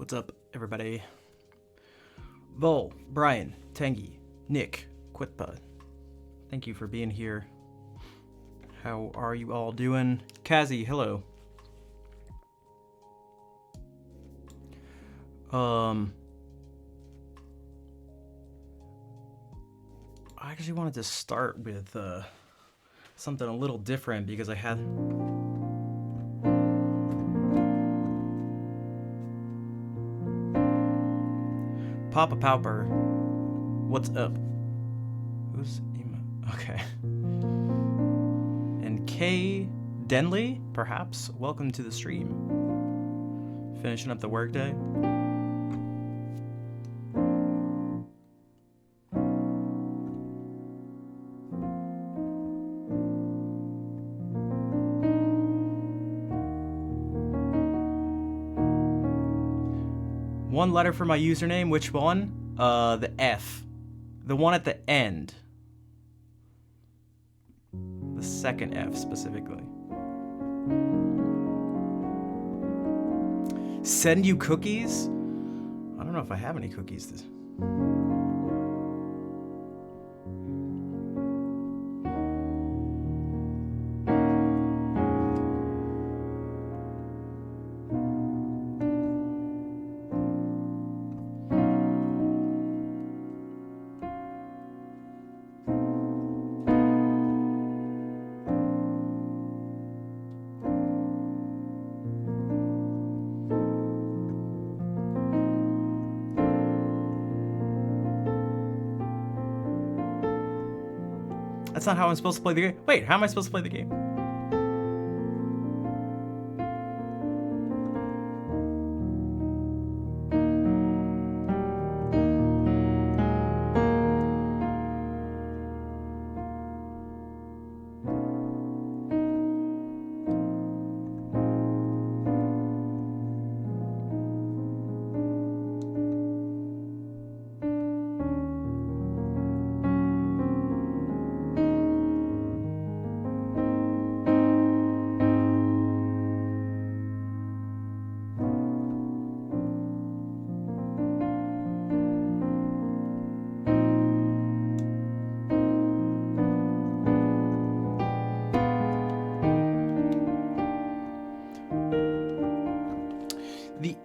What's up, everybody? Vol, Brian, Tangy, Nick, Quitpa. Thank you for being here. How are you all doing? Kazi, hello. I actually wanted to start with something a little different because I had Papa Pauper. What's up? Who's emo? Okay. And Kay Denley, perhaps. Welcome to the stream. Finishing up the workday. One letter for my username. Which one? The F. The one at the end. The second F specifically. Send you cookies? I don't know if I have any cookies. That's not how I'm supposed to play the game. Wait, how am I supposed to play the game?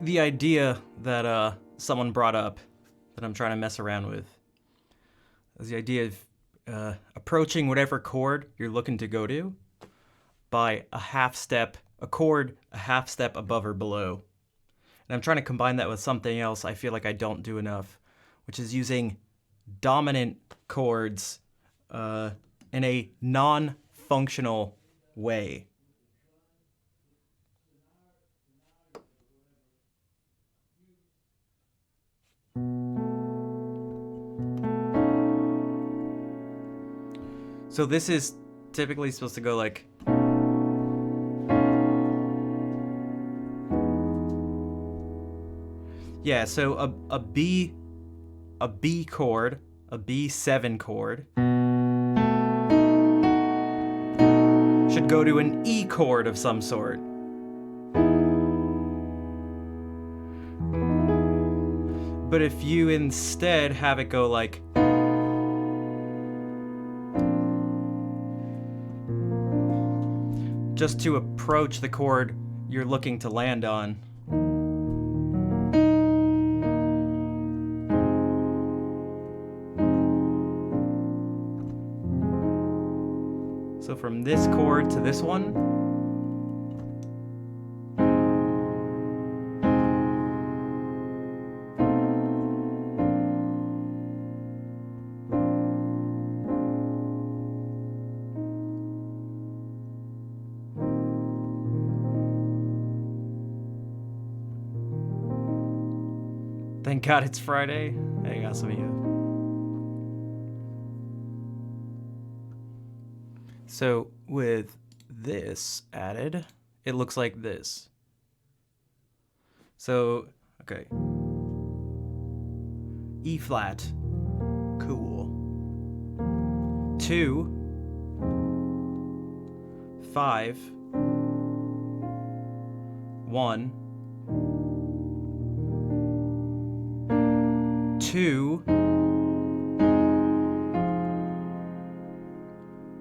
The idea that someone brought up that I'm trying to mess around with is the idea of approaching whatever chord you're looking to go to by a chord a half step above or below. And I'm trying to combine that with something else I feel like I don't do enough, which is using dominant chords in a non-functional way. So this is typically supposed to go like... Yeah, so a B chord, a B7 chord, should go to an E chord of some sort. But if you instead have it go like... just to approach the chord you're looking to land on. So from this chord to this one. Thank God it's Friday. Hey, got some of you. So with this added, it looks like this. So, okay. E flat. Cool. 2, 5, 1, 2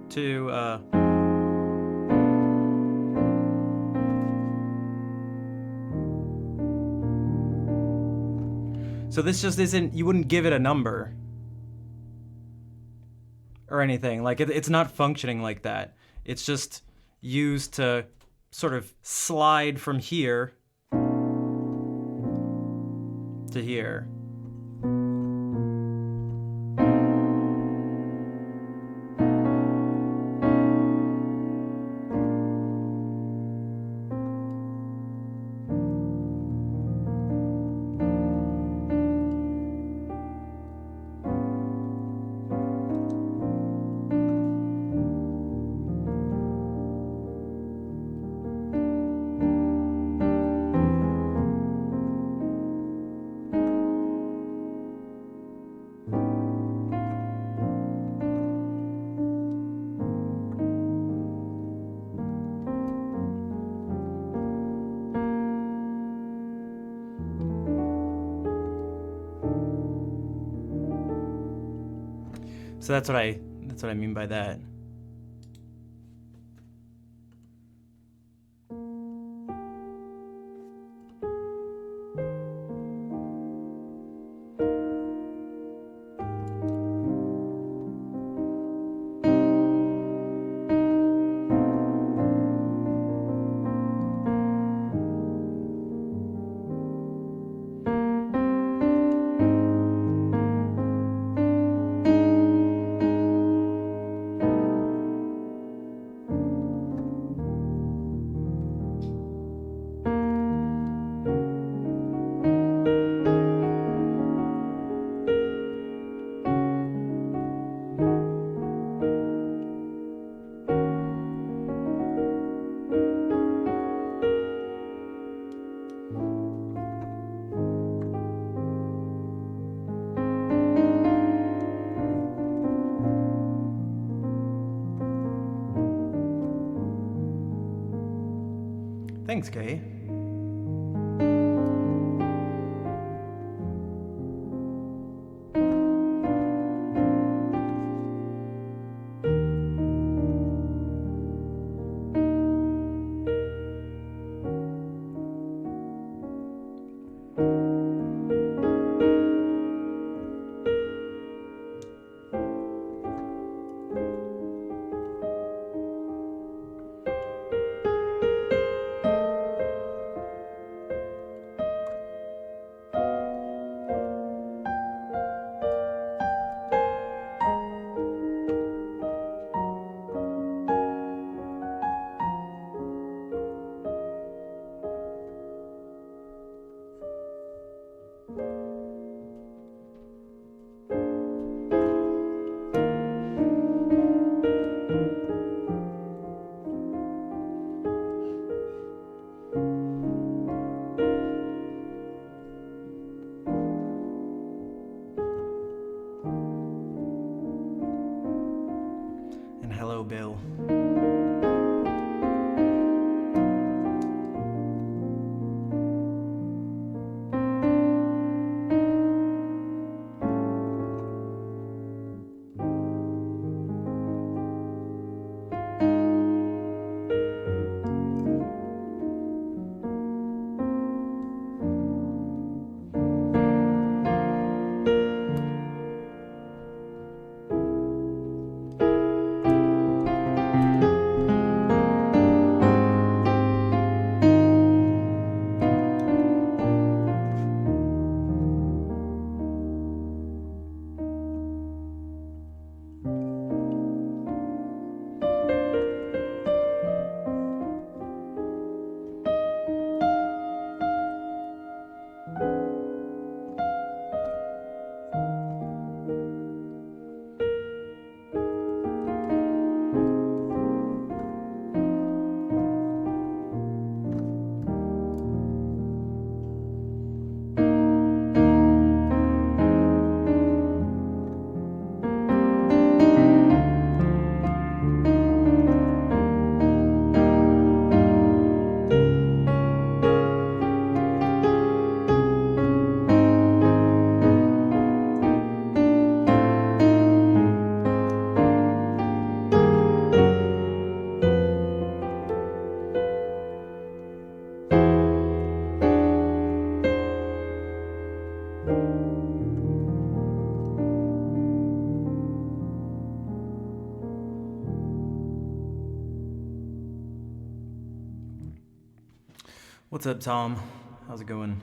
to so this just isn't, you wouldn't give it a number or anything. Like it's not functioning like that. It's just used to sort of slide from here to here. So that's what I mean by that. Thanks, Kay. What's up, Tom? How's it going?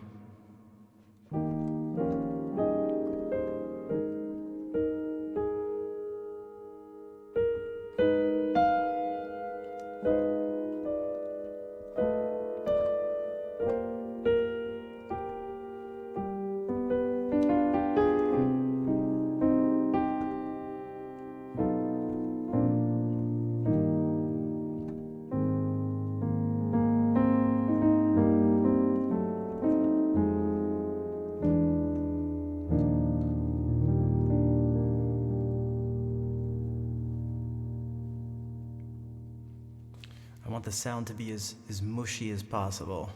I want the sound to be as mushy as possible.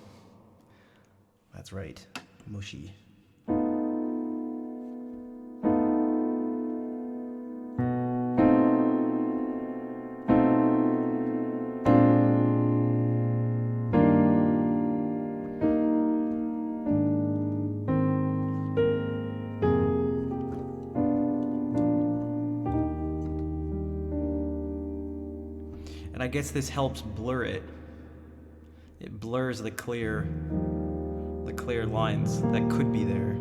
That's right, mushy. And I guess this helps blur it. It blurs the clear lines that could be there.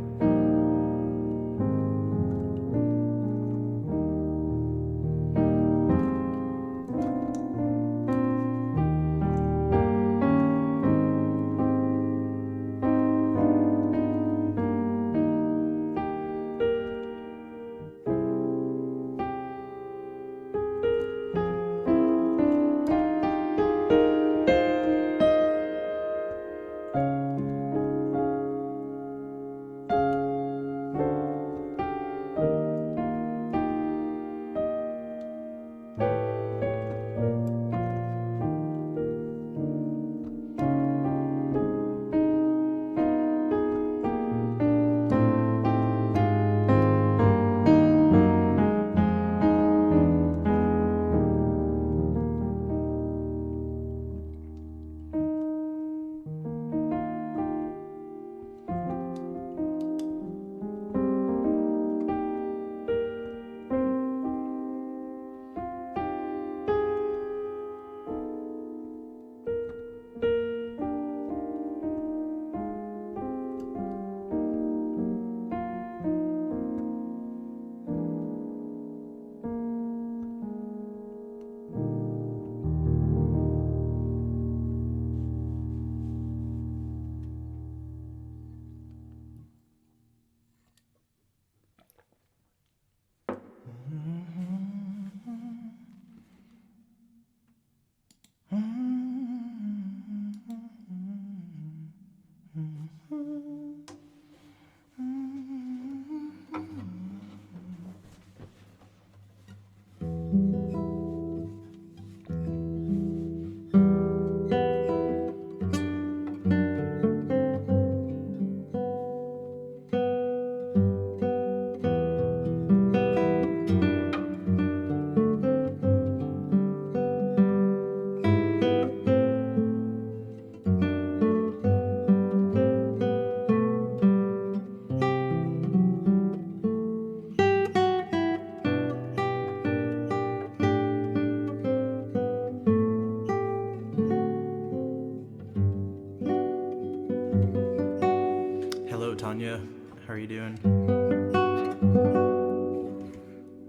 Hello, Tanya. How are you doing?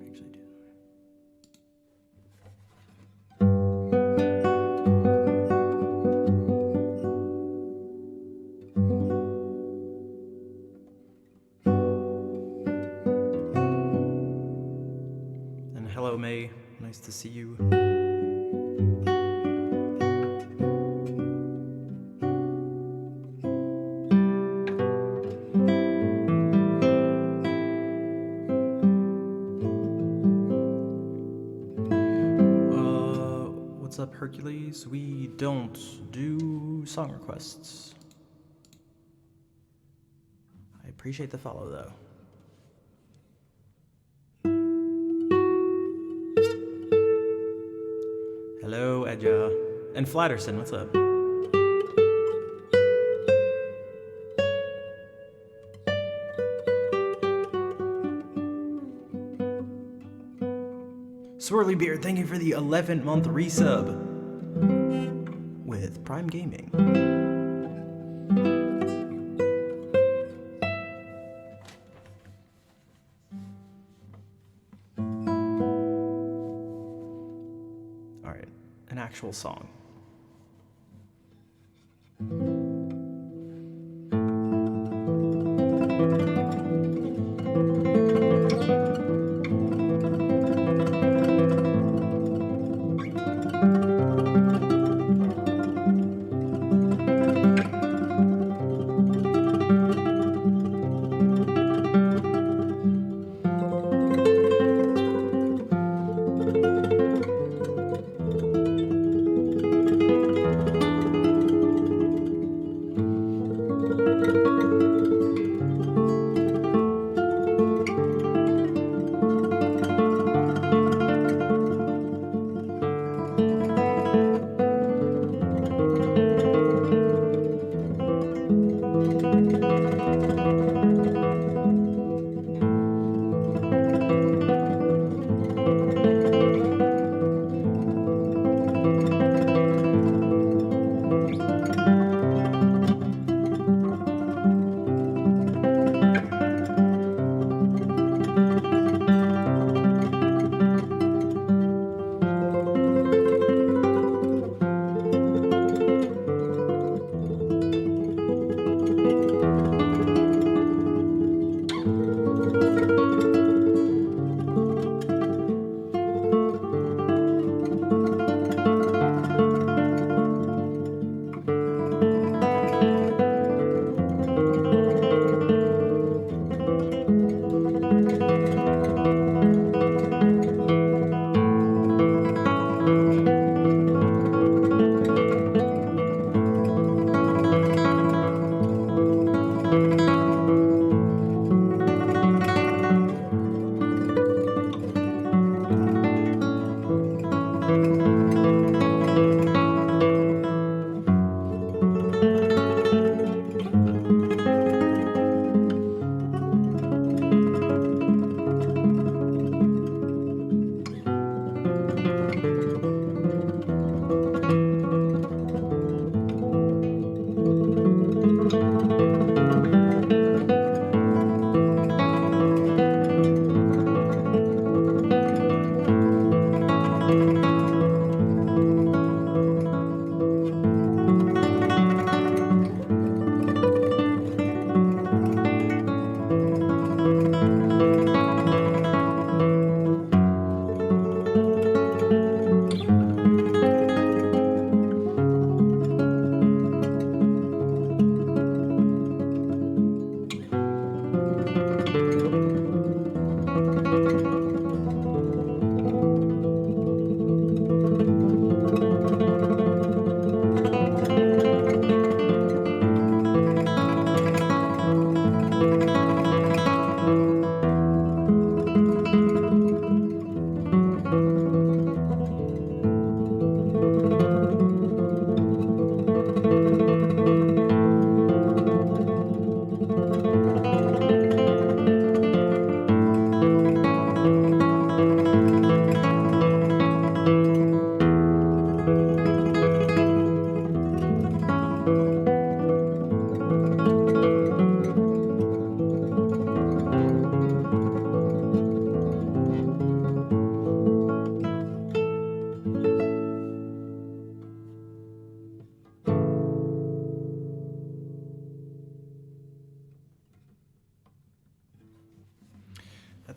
Actually do. And hello, May. Nice to see you. What's up, Hercules? We don't do song requests. I appreciate the follow, though. Hello, Edja. And Flatterson, what's up? Swirly Beard, thank you for the 11-month resub with Prime Gaming. actual song.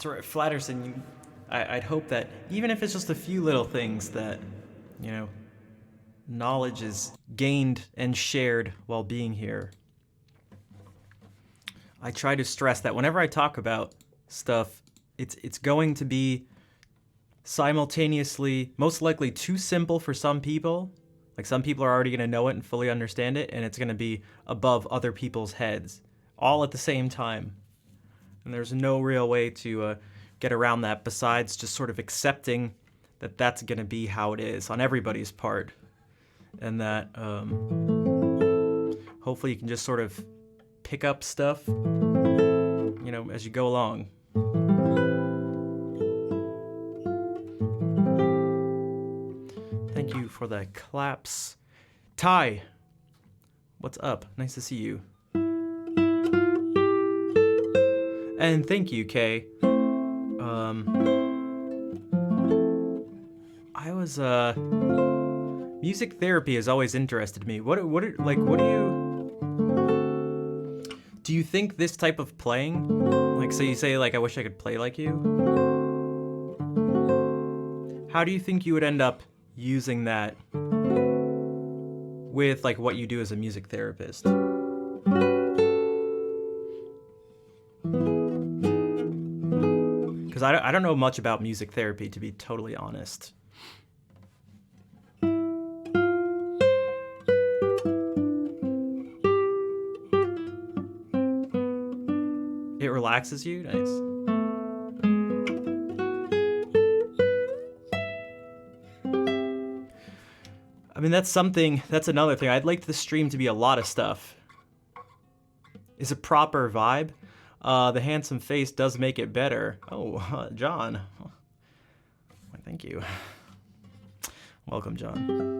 That's right, Flatterson. I'd hope that even if it's just a few little things that, you know, knowledge is gained and shared while being here. I try to stress that whenever I talk about stuff, it's going to be simultaneously most likely too simple for some people. Like some people are already going to know it and fully understand it, and it's going to be above other people's heads, all at the same time. And there's no real way to get around that besides just sort of accepting that that's going to be how it is on everybody's part. And that hopefully you can just sort of pick up stuff, you know, as you go along. Thank you for the claps. Ty, what's up? Nice to see you. And thank you, Kay. I was Music therapy has always interested me. What do you think this type of playing, like, so you say, like, I wish I could play like you? How do you think you would end up using that with, like, what you do as a music therapist? Because I don't know much about music therapy, to be totally honest. It relaxes you? Nice. I mean, that's another thing. I'd like the stream to be a lot of stuff. Is a proper vibe. The handsome face does make it better. Oh, John. Well, thank you. Welcome, John.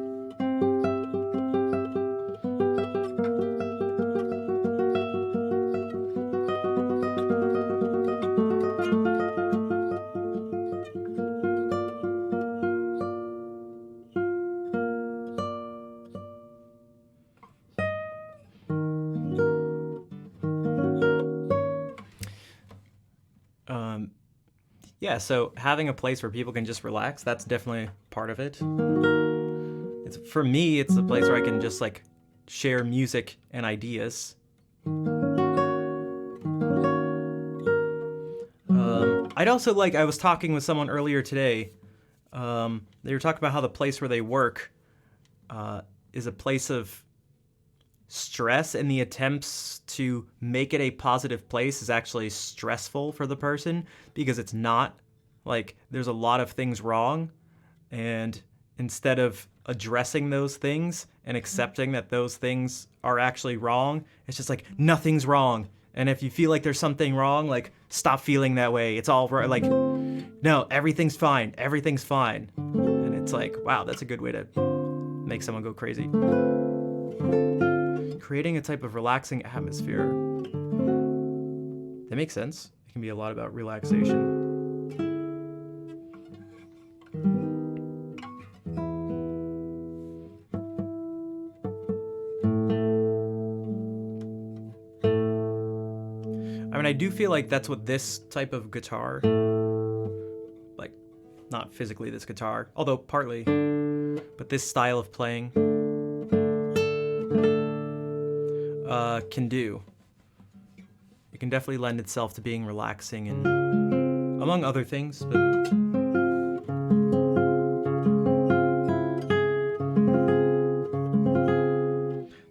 Yeah, so having a place where people can just relax, that's definitely part of it. For me, it's a place where I can just, like, share music and ideas. I'd also like, I was talking with someone earlier today. They were talking about how the place where they work is a place of stress, and the attempts to make it a positive place is actually stressful for the person because it's not. Like, there's a lot of things wrong, and instead of addressing those things and accepting that those things are actually wrong, it's just like, nothing's wrong. And if you feel like there's something wrong, like, stop feeling that way. It's all right. Like, no, everything's fine. Everything's fine. And it's like, wow, that's a good way to make someone go crazy. Creating a type of relaxing atmosphere. That makes sense. It can be a lot about relaxation. I mean, I do feel like that's what this type of guitar, like, not physically this guitar, although partly, but this style of playing can do. It can definitely lend itself to being relaxing and among other things, but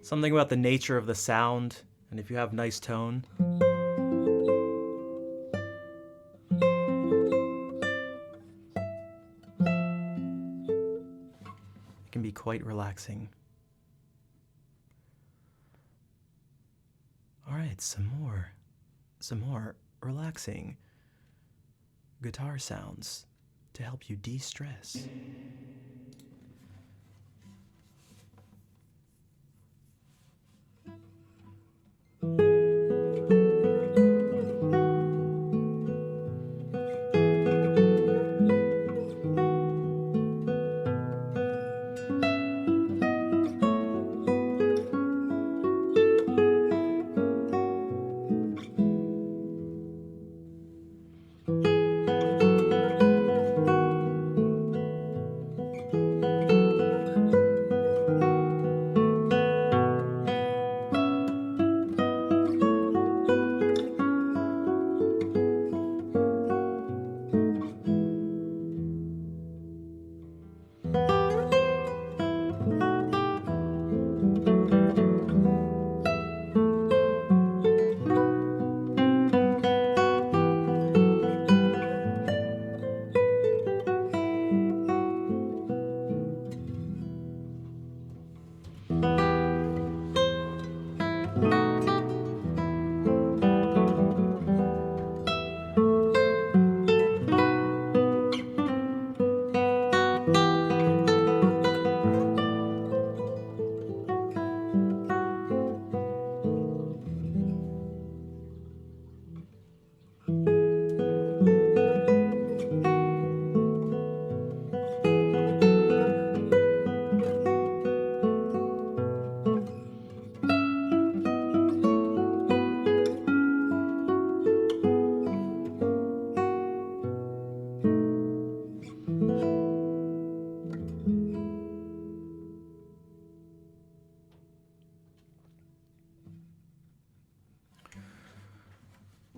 something about the nature of the sound, and if you have nice tone, it can be quite relaxing. All right, some more relaxing guitar sounds to help you de-stress.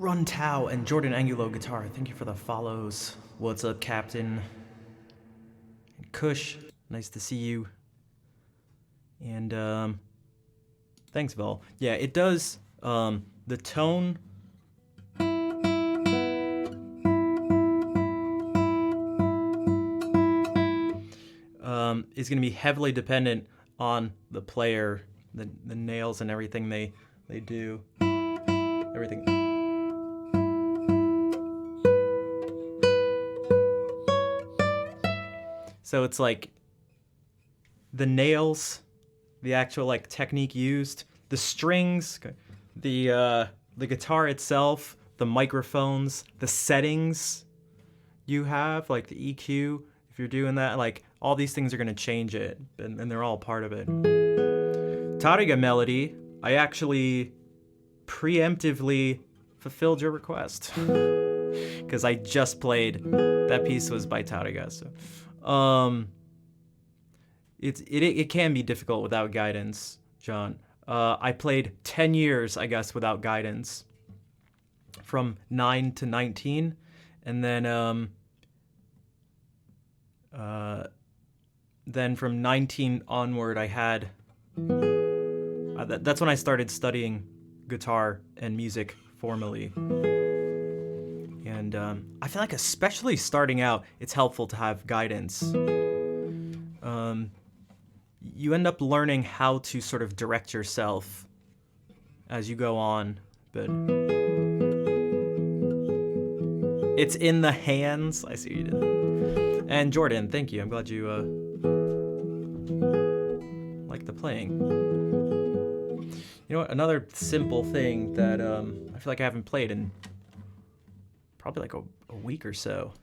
Run Tao and Jordan Angulo Guitar, thank you for the follows. What's up, Captain? And Kush, nice to see you. And thanks, Vel. Yeah, it does. The tone. Is going to be heavily dependent on the player, the nails and everything they do, everything. So it's like the nails, the actual like technique used, the strings, the guitar itself, the microphones, the settings you have, like the EQ. If you're doing that, like all these things are gonna change it, and they're all part of it. Tariga Melody, I actually preemptively fulfilled your request because I just played. That piece was by Tariga, so it can be difficult without guidance, John. I played 10 years, I guess, without guidance, from 9 to 19, and then from 19 onward, I had. That's when I started studying guitar and music formally. And I feel like, especially starting out, it's helpful to have guidance. You end up learning how to sort of direct yourself as you go on, but it's in the hands. I see what you did. And Jordan, thank you. I'm glad you like the playing. You know what? Another simple thing that I feel like I haven't played in probably like a week or so.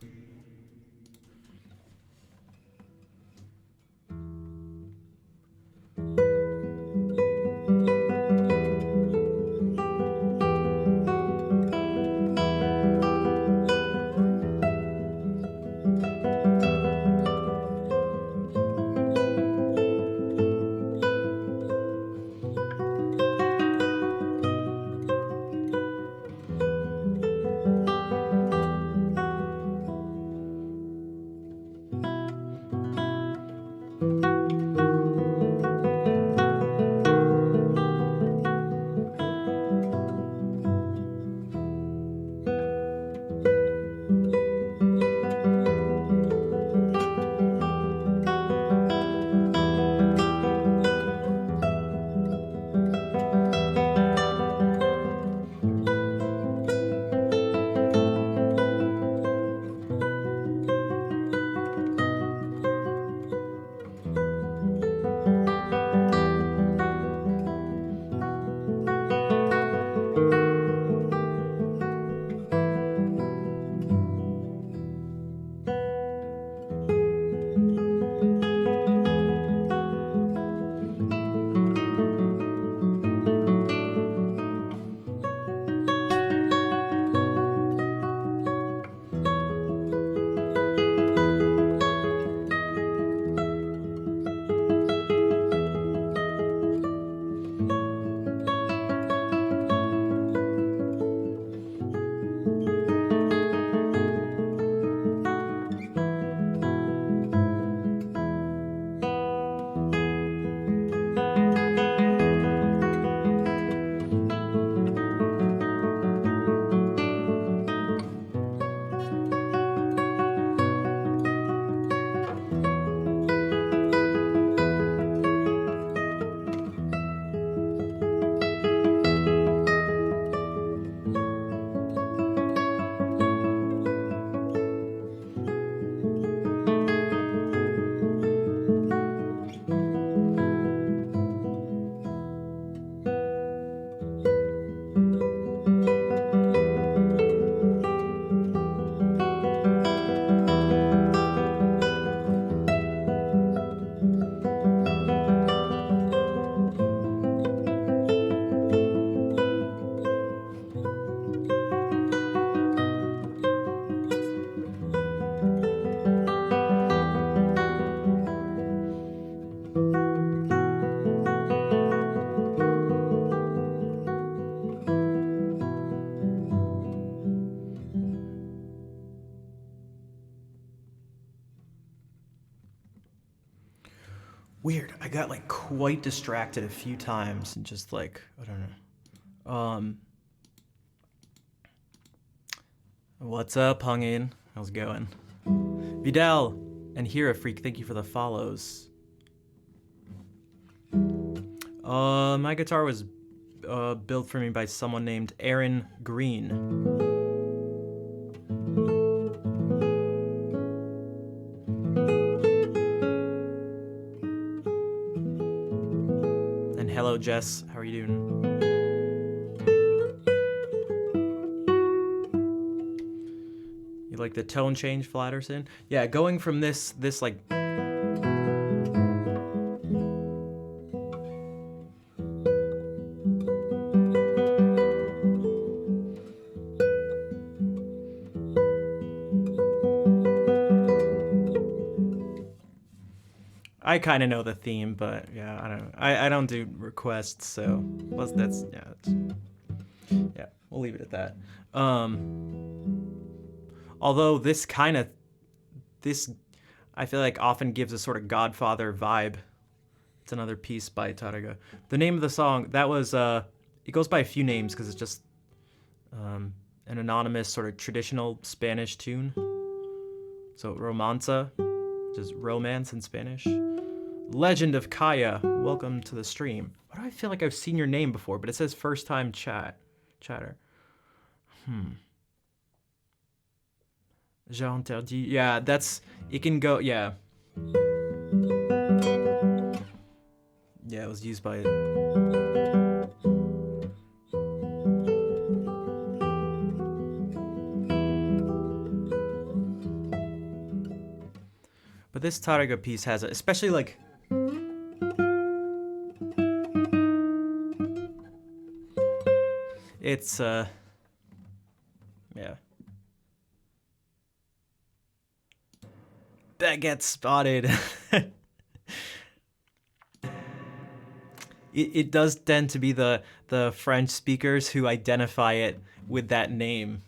got like quite distracted a few times and just like, I don't know. What's up, Hungin? How's it going? Vidal and Hira Freak, thank you for the follows. My guitar was built for me by someone named Aaron Green. And hello, Jess. How are you doing? You like the tone change Flatterson? Yeah, going from this like... I kind of know the theme, but yeah, I don't do requests, so that's yeah, we'll leave it at that. Although this I feel like often gives a sort of Godfather vibe. It's another piece by Tárrega. The name of the song, that was it goes by a few names because it's just an anonymous sort of traditional Spanish tune. So Romanza, which is romance in Spanish. Legend of Kaya, welcome to the stream. Why do I feel like I've seen your name before, but it says first time chatter. Jean Interdit, yeah, it can go, yeah. Yeah, it was used by... But this Tárrega piece has it, especially like... It's, yeah. Baguette spotted. It does tend to be the French speakers who identify it with that name.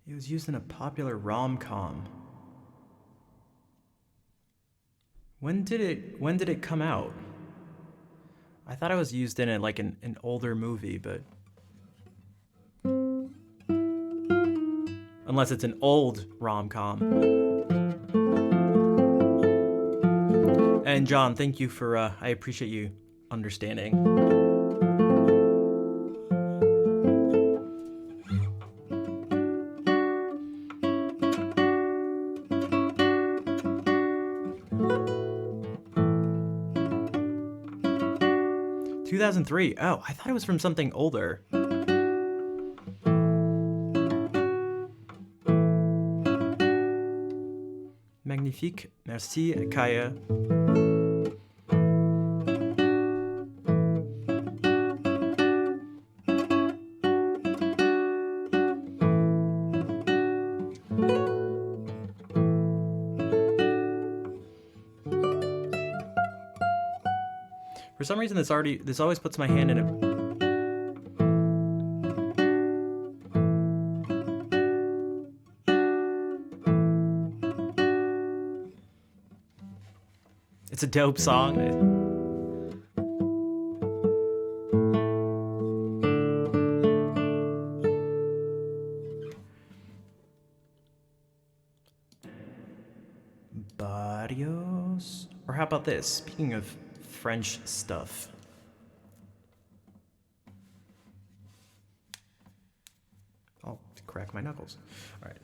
It was used in a popular rom-com. When did it come out? I thought it was used in it like an older movie, but unless it's an old rom-com. And John, thank you for I appreciate you understanding. (2003). Oh, I thought it was from something older. Magnifique. Merci, Kaya. For some reason, this always puts my hand in it. It's a dope song. Barrios? Or how about this? Speaking of French stuff. I'll crack my knuckles. All right.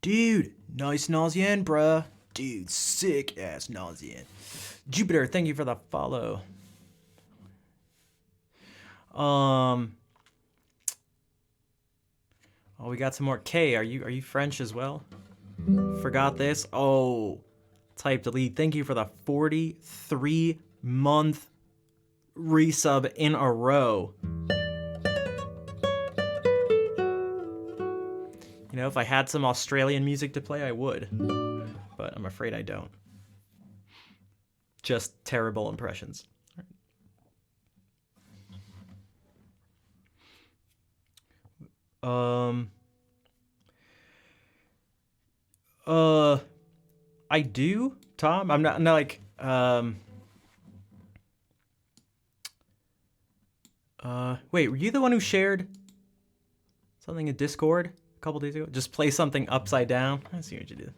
Dude, nice Nausean, bruh. Dude, sick ass Nausean. Jupiter, thank you for the follow. Oh, we got some more. K, are you French as well? Forgot this. Oh, type delete. Thank you for the 43-month resub in a row. You know, if I had some Australian music to play, I would. But I'm afraid I don't. Just terrible impressions. I do, Tom. I'm not like, wait, were you the one who shared something in Discord a couple days ago? Just play something upside down. I see what you did.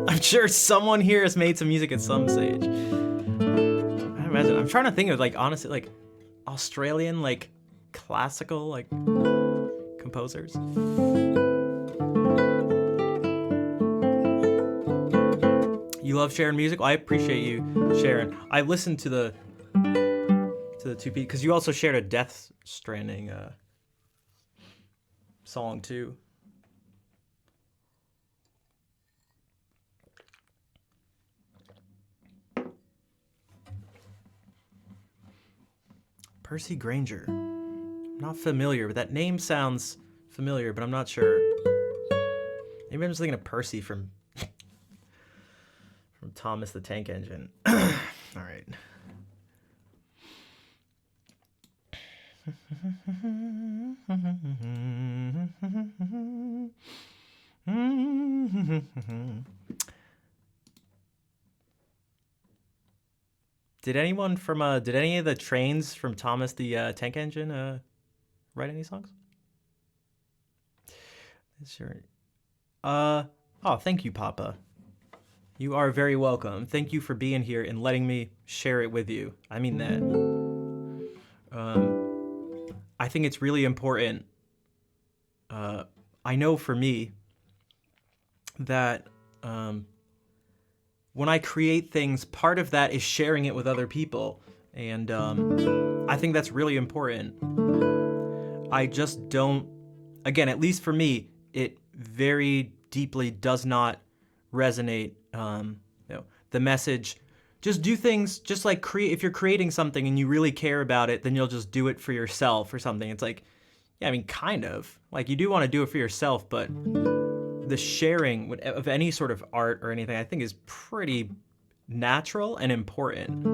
I'm sure someone here has made some music at some stage. I imagine. I'm trying to think of, like, honestly, like Australian, like classical, like composers. You love sharing music? Well, I appreciate you sharing. I listened to the 2P because you also shared a Death Stranding song too. Percy Granger. I'm not familiar, but that name sounds familiar, but I'm not sure. Maybe I'm just thinking of Percy from Thomas the Tank Engine. All right. Did anyone from did any of the trains from Thomas the Tank Engine write any songs? Sure. Oh, thank you, Papa. You are very welcome. Thank you for being here and letting me share it with you. I mean that. I think it's really important. I know for me that when I create things, part of that is sharing it with other people. And I think that's really important. I just don't, again, at least for me, it very deeply does not resonate. The message, just do things, just like if you're creating something and you really care about it, then you'll just do it for yourself or something. It's like, yeah, I mean, kind of. Like, you do want to do it for yourself, but the sharing of any sort of art or anything, I think, is pretty natural and important.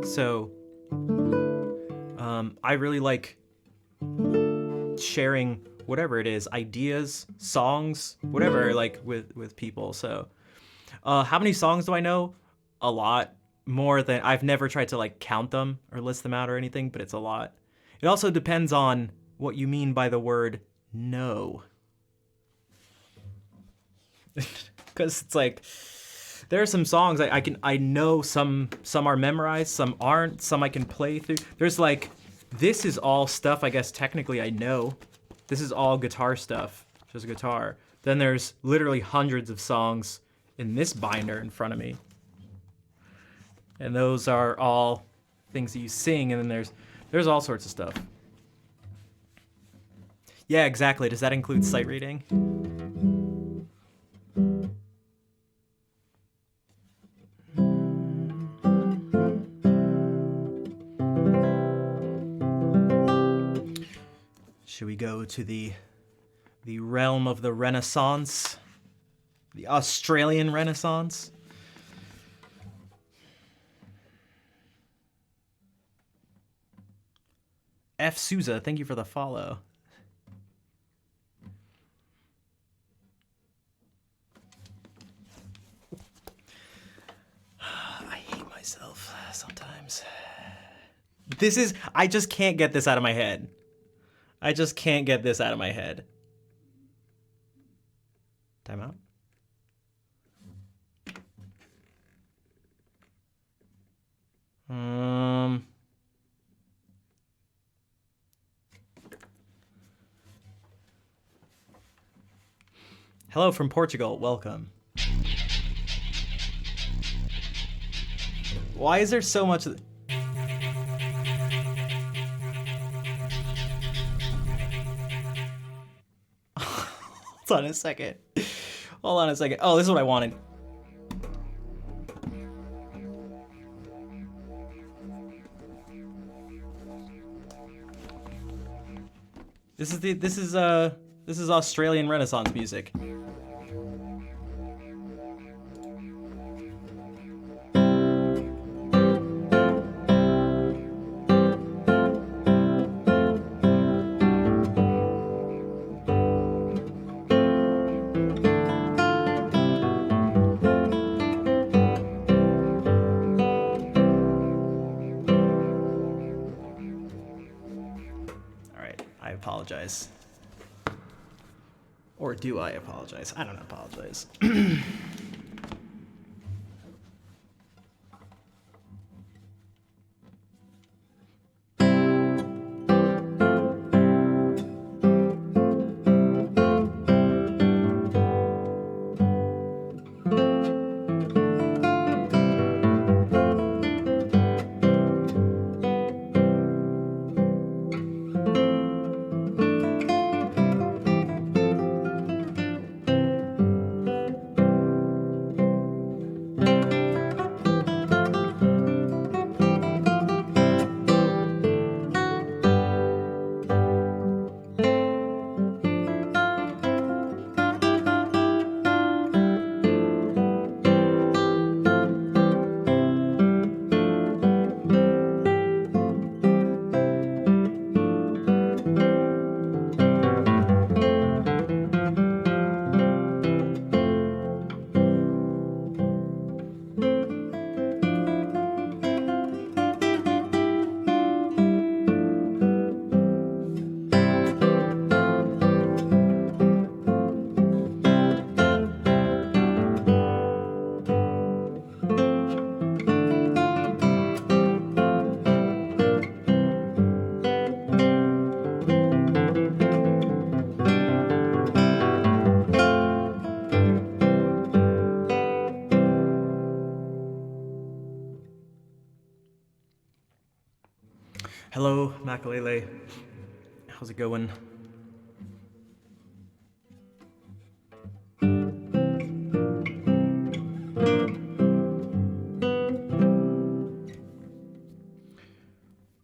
So, I really like sharing whatever it is, ideas, songs, whatever, like with people. So, how many songs do I know? A lot. More than, I've never tried to like count them or list them out or anything, but it's a lot. It also depends on what you mean by the word no. Because it's like, there are some songs I know some are memorized, some aren't, some I can play through. There's like, this is all stuff I guess technically I know. This is all guitar stuff, just guitar. Then there's literally hundreds of songs in this binder in front of me. And those are all things that you sing, and then there's all sorts of stuff. Yeah, exactly. Does that include sight reading? Should we go to the realm of the Renaissance? The Australian Renaissance? F. Souza, thank you for the follow. I hate myself sometimes. I just can't get this out of my head. I just can't get this out of my head. Time out. Um. Hello from Portugal. Welcome. Why is there so much? Hold on a second. Hold on a second. Oh, this is what I wanted. This is Australian Renaissance music. All right, I apologize. Or do I apologize? I don't apologize. Hello, Makalele. How's it going?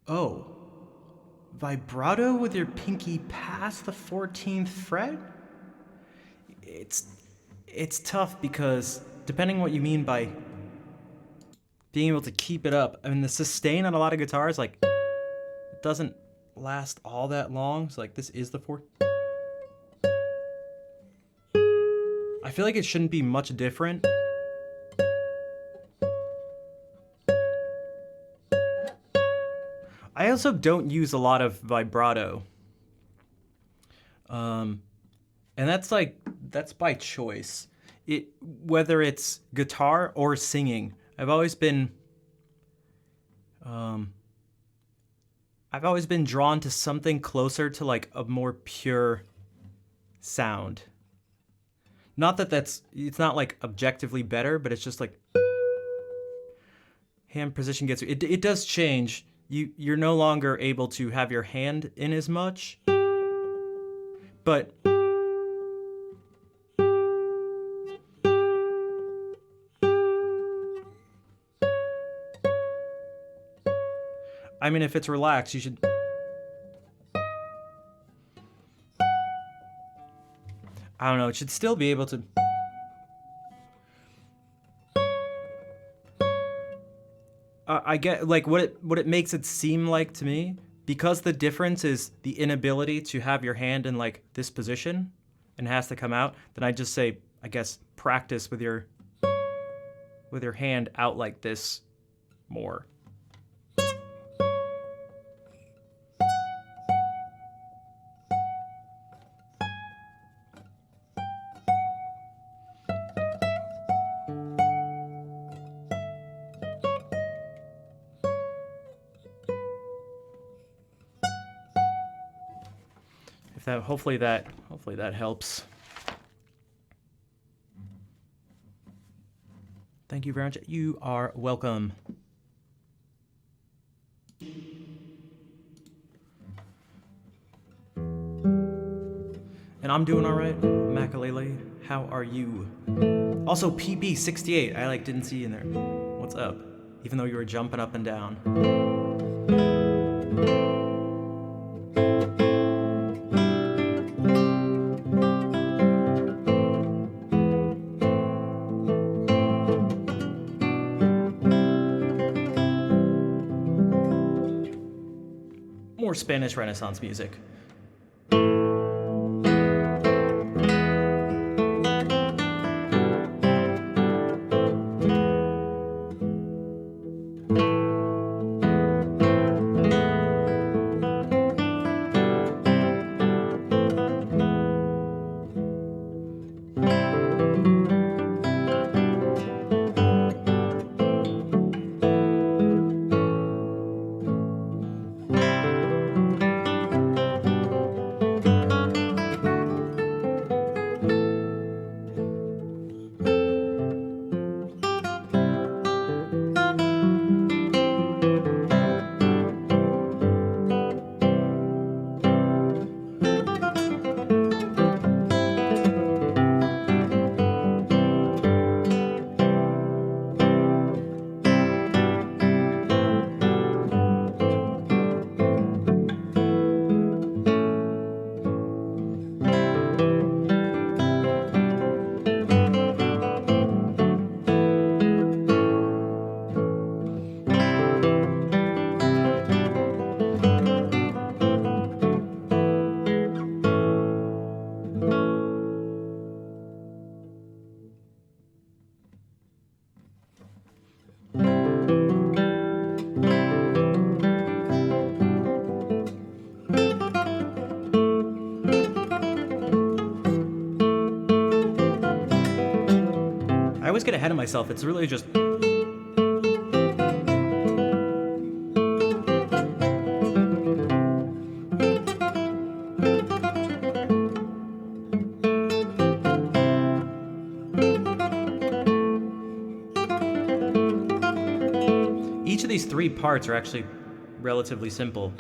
Oh. Vibrato with your pinky past the 14th fret? It's tough because depending what you mean by being able to keep it up. I mean, the sustain on a lot of guitars, like, it doesn't last all that long. So, like, this is the fourth. I feel like it shouldn't be much different. I also don't use a lot of vibrato. And that's by choice. Whether it's guitar or singing, I've always been drawn to something closer to like a more pure sound. Not that it's not like objectively better, but it's just like hand position gets it does change. You're no longer able to have your hand in as much, but I mean, if it's relaxed, you should. I don't know. It should still be able to. I get like what it makes it seem like to me, because the difference is the inability to have your hand in like this position and has to come out. Then I just say, I guess, practice with your hand out like this more. Hopefully that helps. Thank you very much. You are welcome. And I'm doing all right. Makalele, how are you? Also, PB68, I didn't see you in there. What's up? Even though you were jumping up and down. More Spanish Renaissance music. I always get ahead of myself. It's really just... Each of these three parts are actually relatively simple.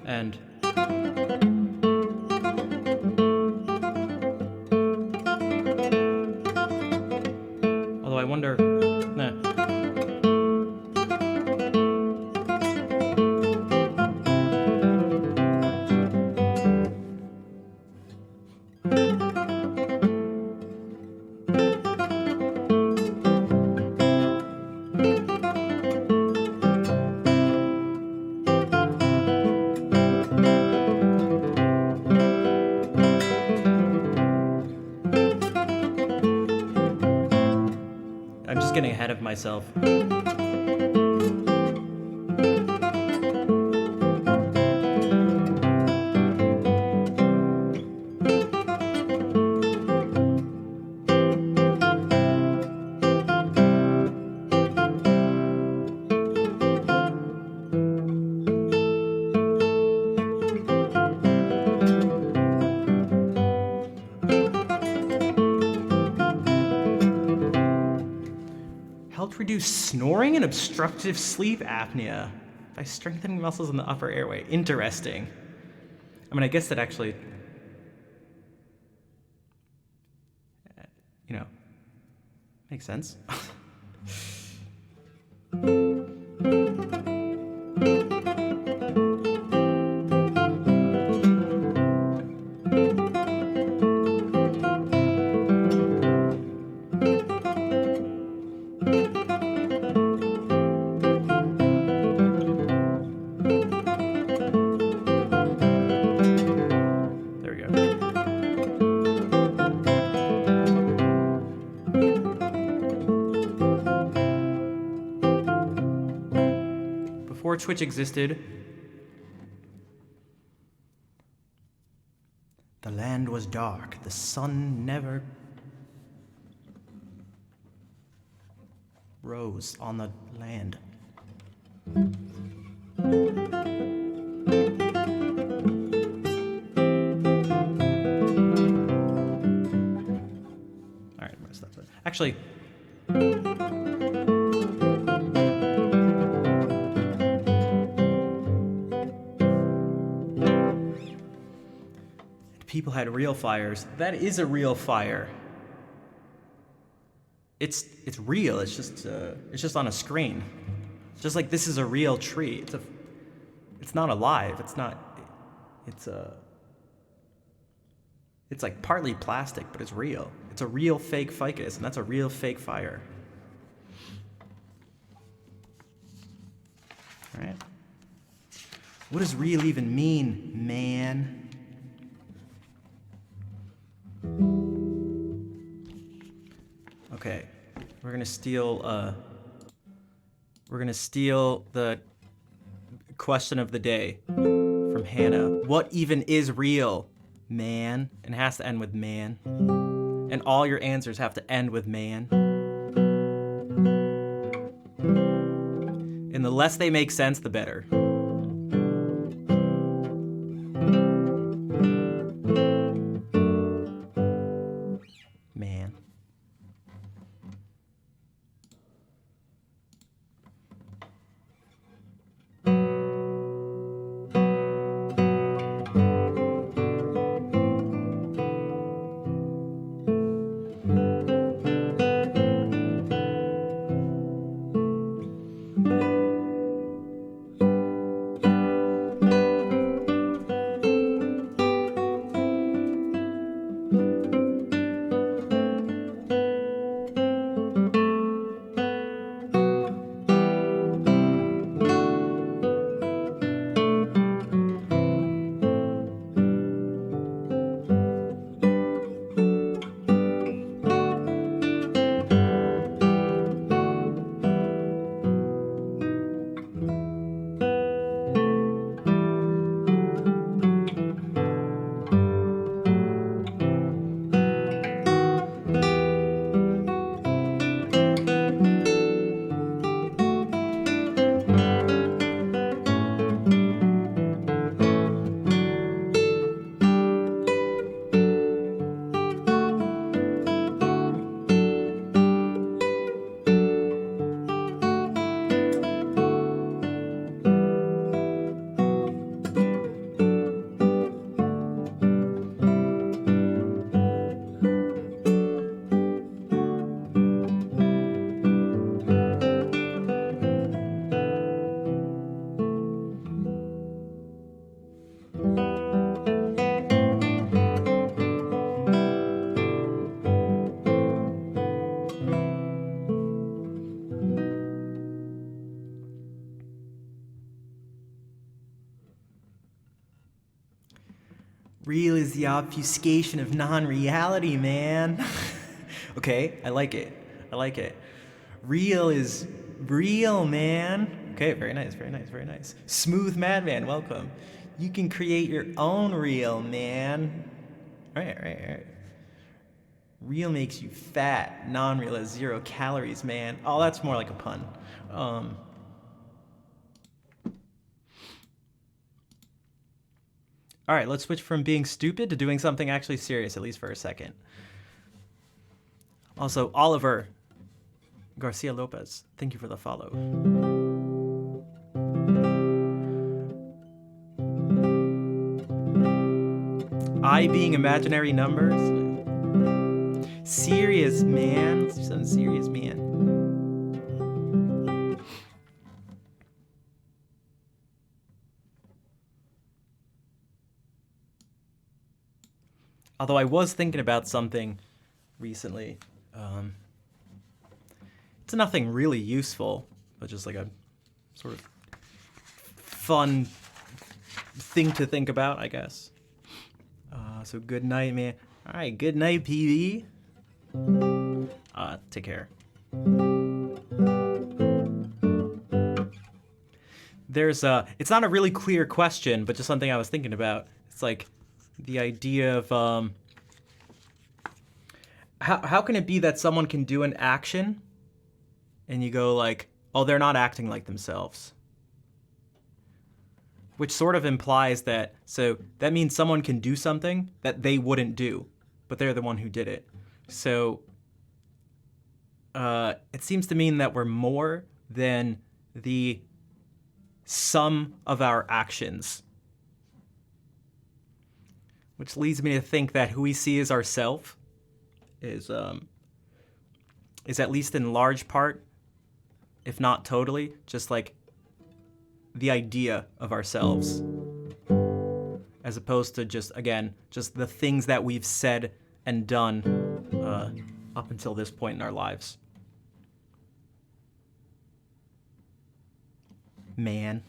And although I wonder, I'm just getting ahead of myself. Helped reduce snoring and obstructive sleep apnea by strengthening muscles in the upper airway. Interesting. I mean, I guess that actually, makes sense. Before Twitch existed, the land was dark, the sun never rose on the land. All right, I'm gonna stop there. Actually, people had real fires. That is a real fire. It's real. It's just on a screen. Just like this is a real tree. It's not alive. It's like partly plastic, but it's real. It's a real fake ficus, and that's a real fake fire. All right. What does real even mean, man? Okay, we're gonna steal the question of the day from Hannah. What even is real, man? And it has to end with man. And all your answers have to end with man. And the less they make sense, the better. Man. Real is the obfuscation of non-reality, man. Okay, I like it. Real is real, man. Okay, very nice. Smooth Madman, welcome. You can create your own real, man. Right. Real makes you fat. Non-real has 0 calories, man. Oh, that's more like a pun. All right, let's switch from being stupid to doing something actually serious, at least for a second. Also, Oliver Garcia Lopez, thank you for the follow. I being imaginary numbers? Serious, man. Some serious, man. Although I was thinking about something recently. It's nothing really useful, but just like a sort of fun thing to think about, I guess. So good night, man. All right, good night, PB. Take care. It's not a really clear question, but just something I was thinking about. It's like the idea of how can it be that someone can do an action and you go like, oh, they're not acting like themselves. Which sort of implies that, so that means someone can do something that they wouldn't do, but they're the one who did it. So it seems to mean that we're more than the sum of our actions. Which leads me to think that who we see as ourself is at least in large part, if not totally, just like the idea of ourselves, as opposed to just the things that we've said and done up until this point in our lives. Man.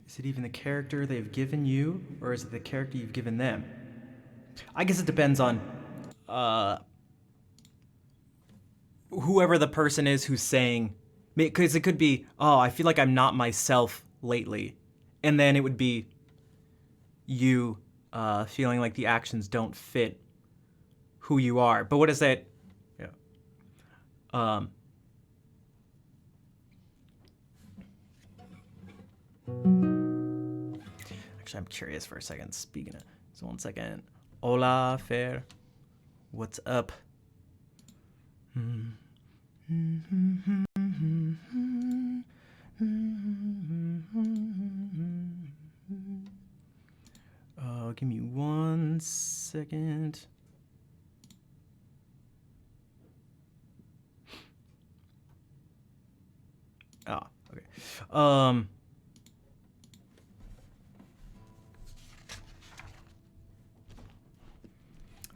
Is it even the character they've given you, or is it the character you've given them? I guess it depends on whoever the person is who's saying, because it could be, oh, I feel like I'm not myself lately, and then it would be you feeling like the actions don't fit who you are. But what is that? Yeah. Actually, I'm curious for a second. Speaking of, so 1 second. Hola, Fer. What's up? Give me 1 second. Oh, okay.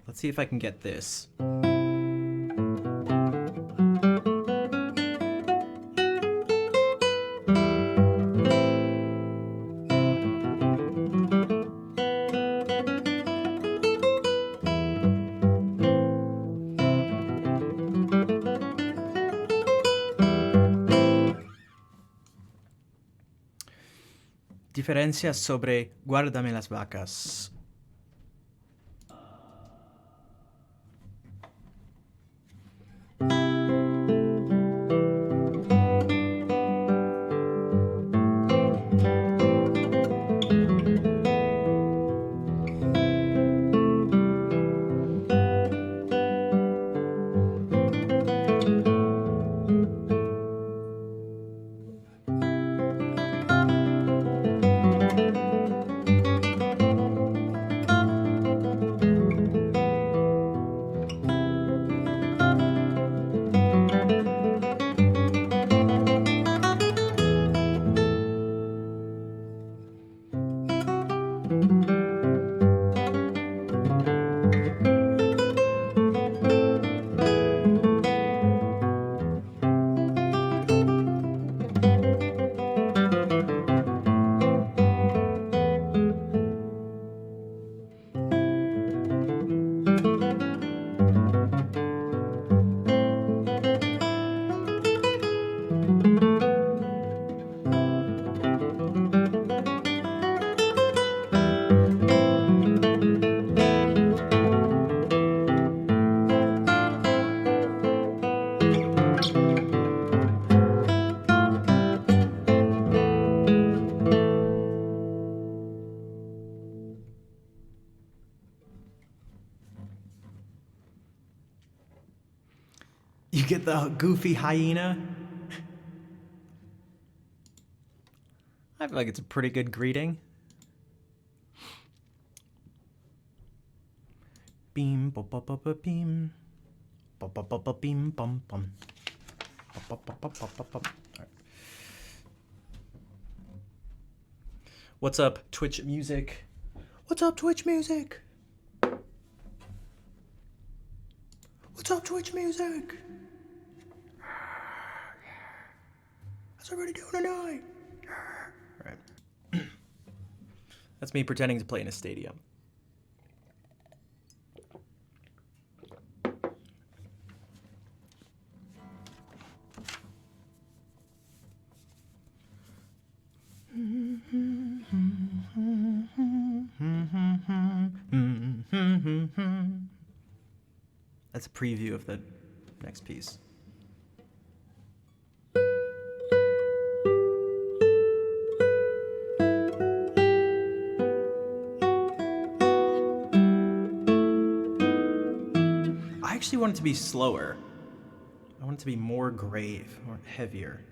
Let's see if I can get this. Diferencias sobre Guárdame las vacas. the goofy hyena. I feel like it's a pretty good greeting. Beam, ba ba ba ba beam, ba ba ba ba beam, bum bum, ba ba ba ba ba ba. What's up, Twitch music? What's up, Twitch music? What's up, Twitch music? How's everybody doing tonight? All right. That's me pretending to play in a stadium. That's a preview of the next piece. I actually want it to be slower. I want it to be more grave, more heavier.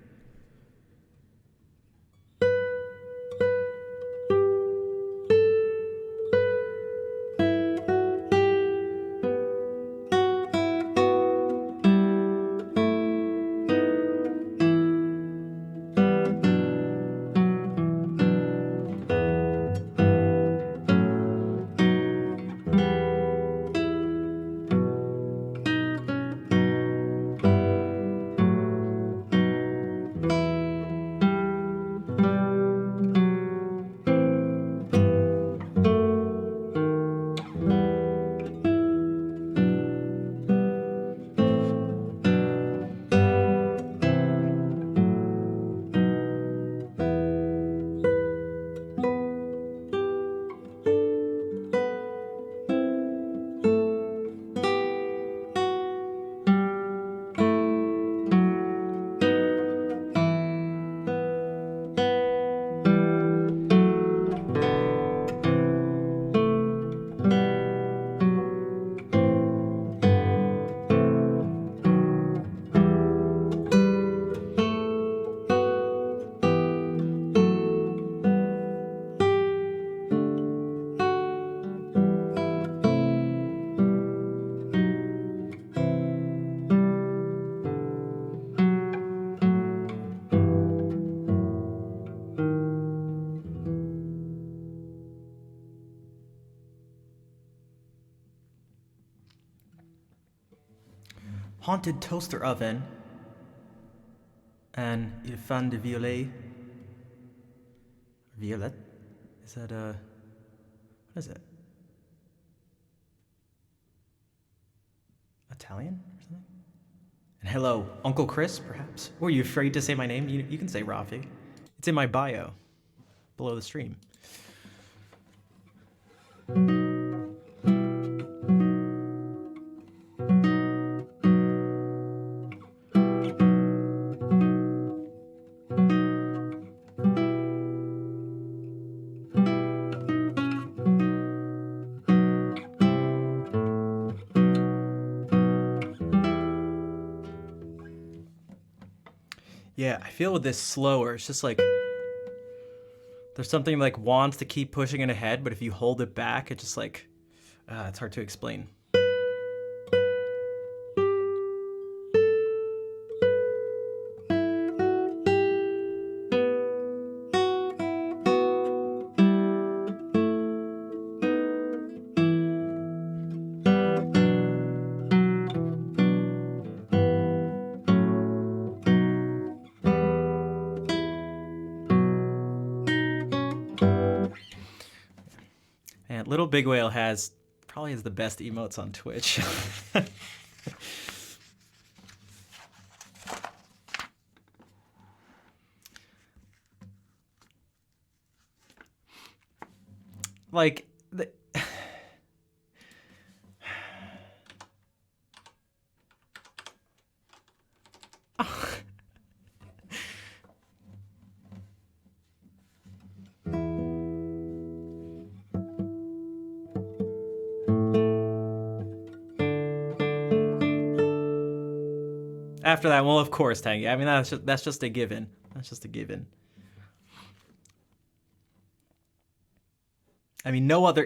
Haunted toaster oven and Il Fan de Violet. Violet? Is that what is it? Italian or something? And hello, Uncle Chris, perhaps? Were you afraid to say my name? You can say Rafi. It's in my bio, below the stream. Yeah, I feel with this slower, it's just like there's something like wants to keep pushing it ahead, but if you hold it back, it's just like it's hard to explain. And Little Big Whale probably has the best emotes on Twitch. Like After that, well, of course, Tangy. I mean, that's just a given. That's just a given. I mean, no other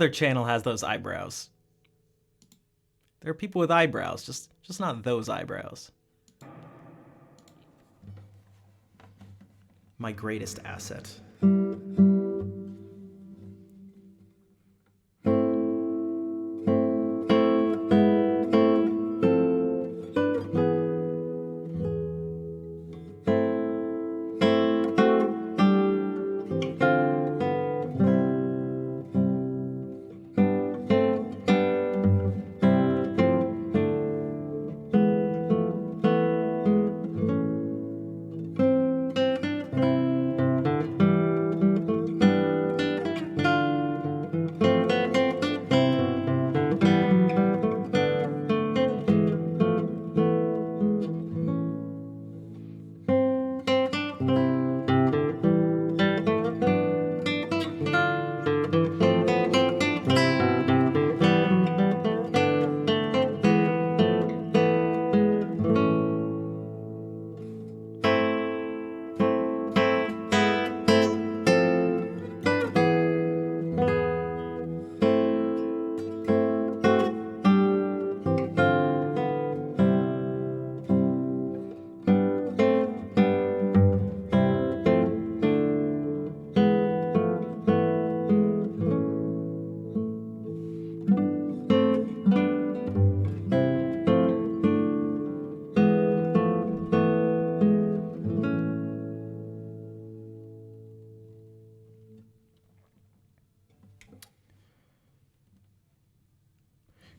channel has those eyebrows. There are people with eyebrows, just not those eyebrows. My greatest asset.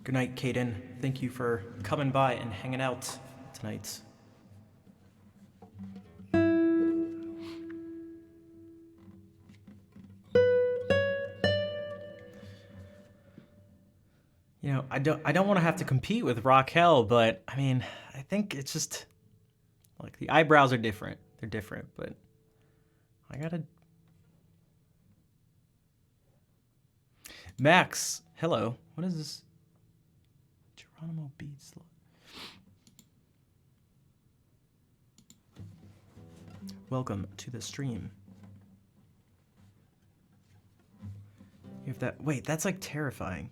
Good night, Kaden. Thank you for coming by and hanging out tonight. You know, I don't want to have to compete with Raquel, but I mean, I think it's just like the eyebrows are different. They're different, but I gotta. Max, hello. What is this? Geronimo Beats. Welcome to the stream. You have that. Wait, that's like terrifying.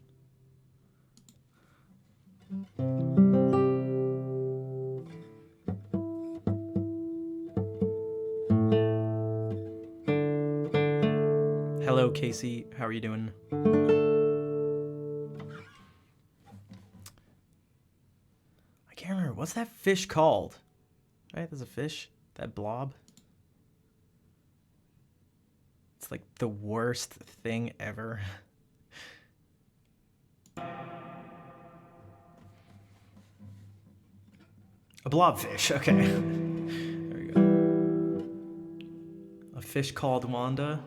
Hello, Casey. How are you doing? I can't remember. What's that fish called? Right, there's a fish. That blob. It's like the worst thing ever. A blobfish, okay. There we go. A fish called Wanda.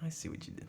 I see what you did.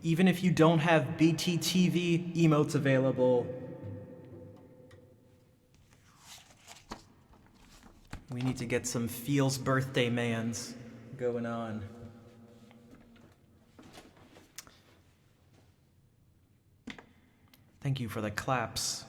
Even if you don't have BTTV emotes available, we need to get some Feels Birthday Mans going on. Thank you for the claps.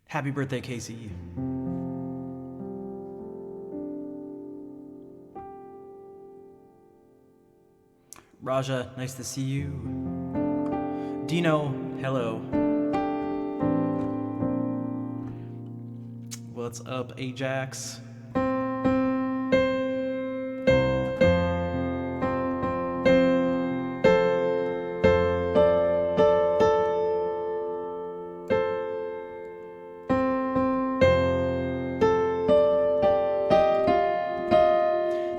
Happy birthday, Casey. Raja, nice to see you. Dino, hello. What's up, Ajax?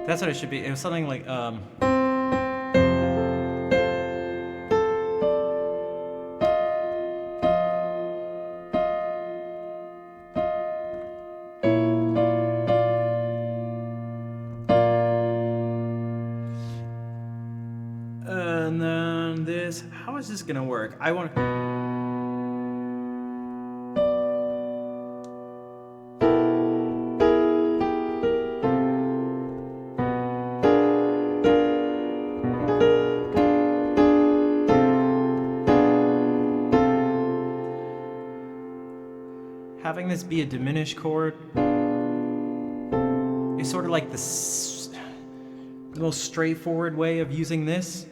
That's what it should be. It was something like, and then this, how is this gonna work? I want to... Having this be a diminished chord is sort of like the most straightforward way of using this.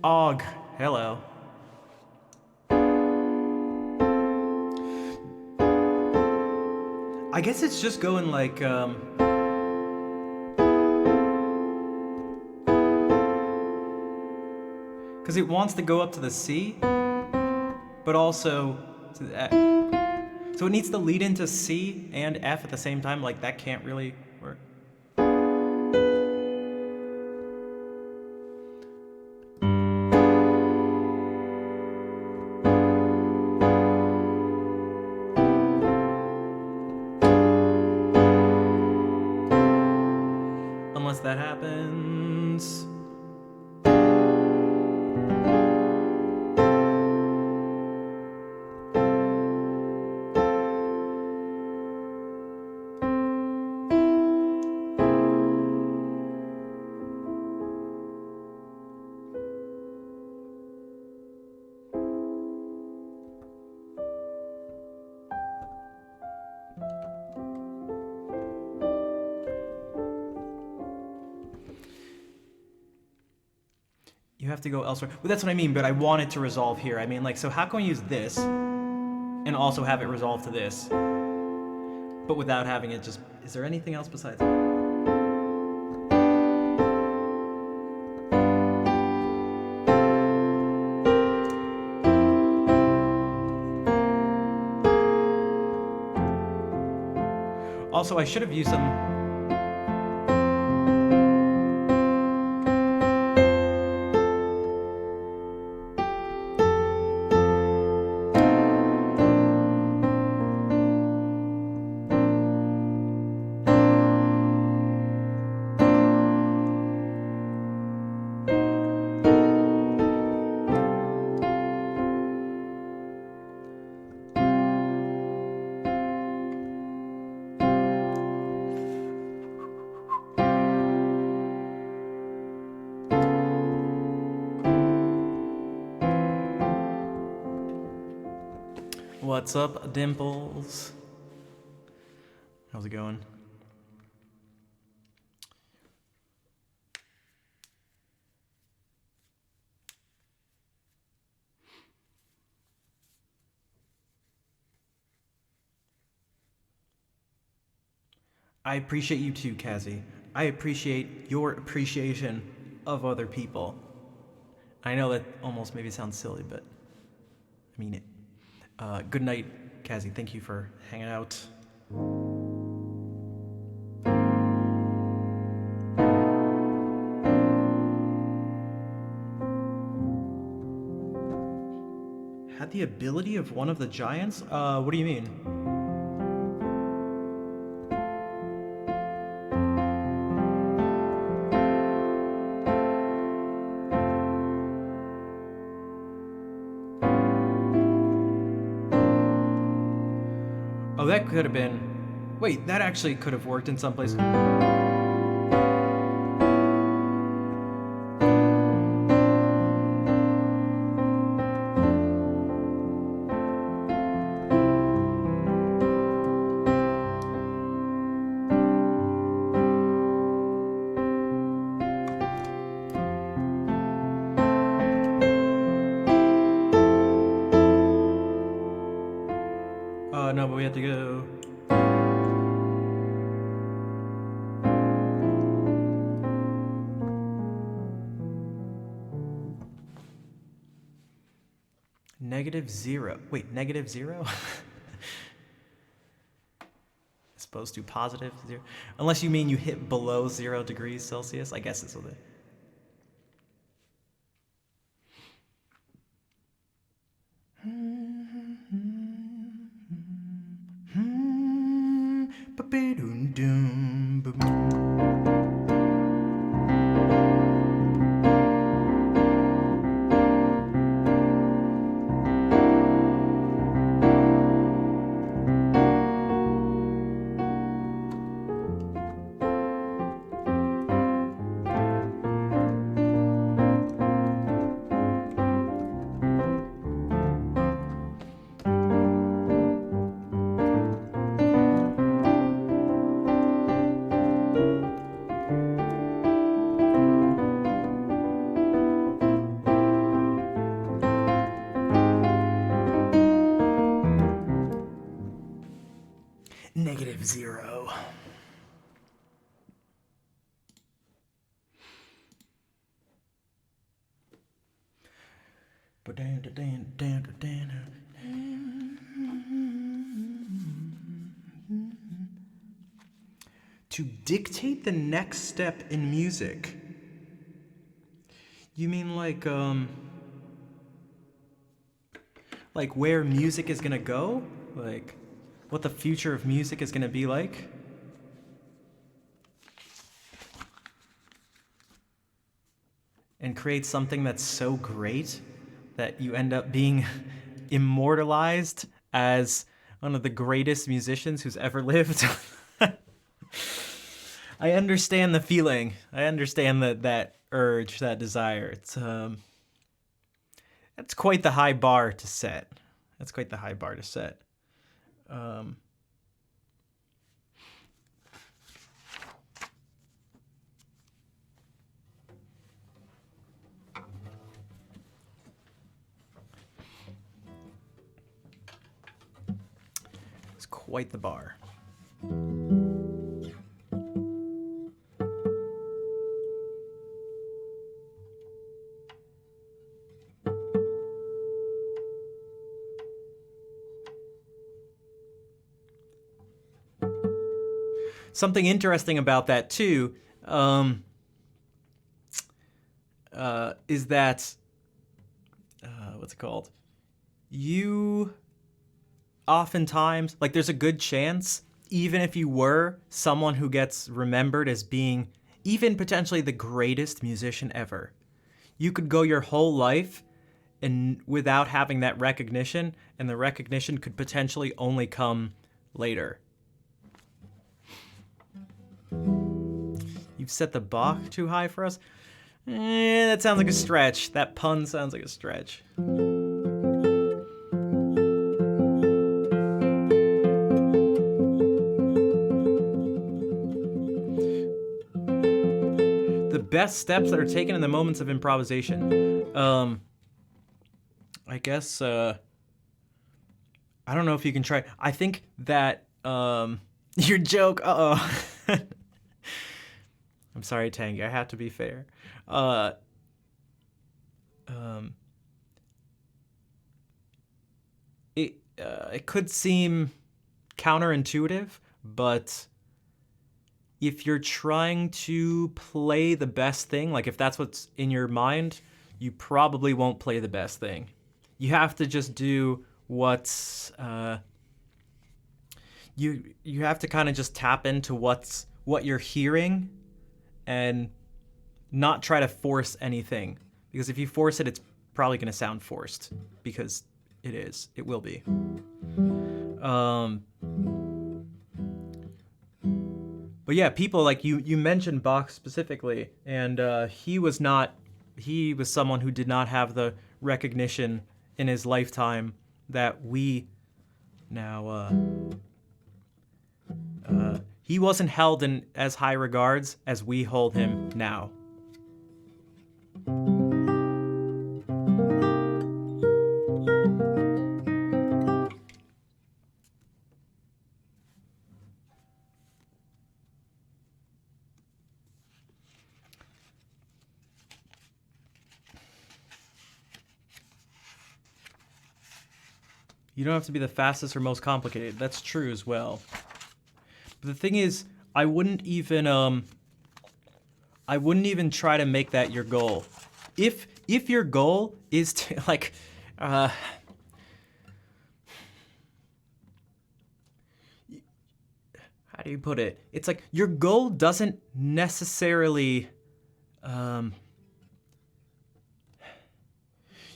Og, hello. I guess it's just going like, because it wants to go up to the C, but also to the F. So it needs to lead into C and F at the same time. Like, that can't really work. Unless that happens. You have to go elsewhere. Well, that's what I mean, but I want it to resolve here. I mean, like, so how can we use this and also have it resolve to this, but without having it just... Is there anything else besides... Also, I should have used some... What's up, Dimples? How's it going? I appreciate you too, Kazi. I appreciate your appreciation of other people. I know that almost maybe sounds silly, but I mean it. Good night, Kazi. Thank you for hanging out. Had the ability of one of the giants? What do you mean? Oh, that could have been... Wait, that actually could have worked in some places. No, but we have to go. -0. Wait, -0? As opposed to +0? Unless you mean you hit below 0 degrees Celsius, I guess it's what they... -0. To dictate the next step in music. You mean like where music is gonna go? Like what the future of music is gonna be like? And create something that's so great that you end up being immortalized as one of the greatest musicians who's ever lived. I understand the feeling. I understand that urge, that desire. It's quite the high bar to set. That's quite the high bar to set. quite the bar. Something interesting about that too is that what's it called? You oftentimes, like, there's a good chance, even if you were someone who gets remembered as being even potentially the greatest musician ever, you could go your whole life and without having that recognition, and the recognition could potentially only come later. You've set the bar too high for us? That sounds like a stretch. That pun sounds like a stretch. The best steps that are taken in the moments of improvisation. I guess, I don't know if you can try. I think that, your joke, I'm sorry, Tangy, I have to be fair. It could seem counterintuitive, but if you're trying to play the best thing, like if that's what's in your mind, you probably won't play the best thing. You have to just do what's you have to kind of just tap into what you're hearing and not try to force anything, because if you force it, it's probably going to sound forced, because it will be. But yeah, people like you mentioned Bach specifically, and he was someone who did not have the recognition in his lifetime that we now, he wasn't held in as high regards as we hold him now. You don't have to be the fastest or most complicated. That's true as well. But the thing is, I wouldn't even try to make that your goal. If your goal is to like how do you put it? It's like your goal doesn't necessarily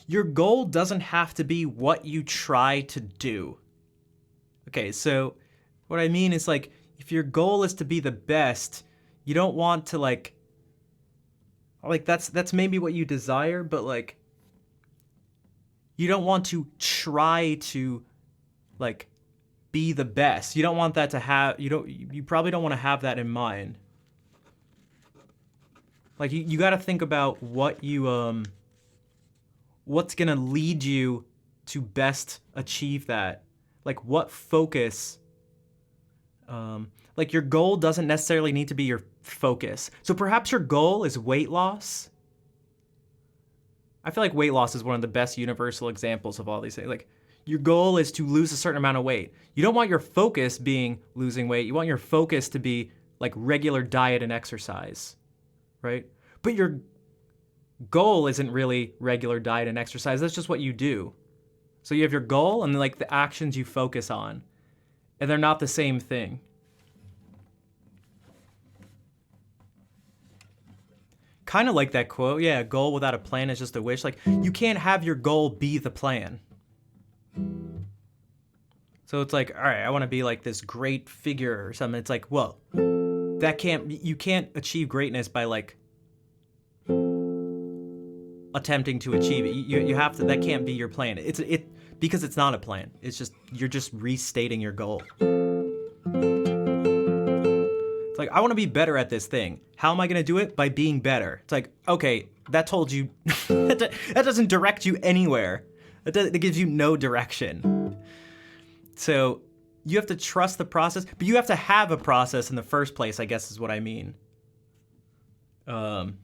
your goal doesn't have to be what you try to do. Okay, so what I mean is, like, if your goal is to be the best, you don't want to like that's maybe what you desire, but like you don't want to try to like be the best. You don't want that to have you probably don't want to have that in mind. Like you got to think about what you what's going to lead you to best achieve that. Like what focus, like your goal doesn't necessarily need to be your focus. So perhaps your goal is weight loss. I feel like weight loss is one of the best universal examples of all these things. Like your goal is to lose a certain amount of weight. You don't want your focus being losing weight. You want your focus to be like regular diet and exercise, right? But your goal isn't really regular diet and exercise. That's just what you do. So you have your goal and like the actions you focus on, and they're not the same thing. Kind of like that quote, yeah, a goal without a plan is just a wish. Like you can't have your goal be the plan. So it's like, all right, I want to be like this great figure or something. It's like, well, you can't achieve greatness by like attempting to achieve it. You have to, that can't be your plan. Because it's not a plan. It's just, you're just restating your goal. It's like, I want to be better at this thing. How am I going to do it? By being better. It's like, okay, that told you, that doesn't direct you anywhere. It gives you no direction. So you have to trust the process, but you have to have a process in the first place, I guess is what I mean. And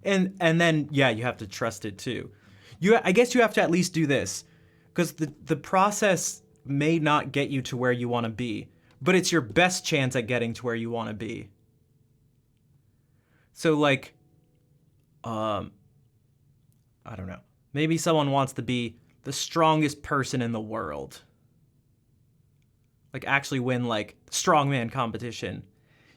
then yeah, you have to trust it too. I guess you have to at least do this, because the process may not get you to where you want to be, but it's your best chance at getting to where you want to be. So like, I don't know. Maybe someone wants to be the strongest person in the world. Like actually win like strongman competition.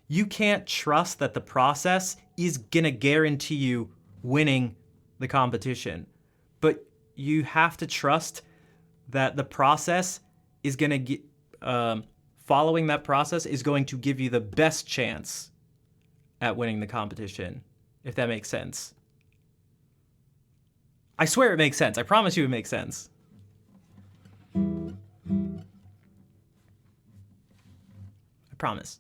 You can't trust that the process is gonna guarantee you winning the competition. But you have to trust that the process is gonna get, following that process is going to give you the best chance at winning the competition, if that makes sense. I swear it makes sense. I promise you it makes sense. I promise.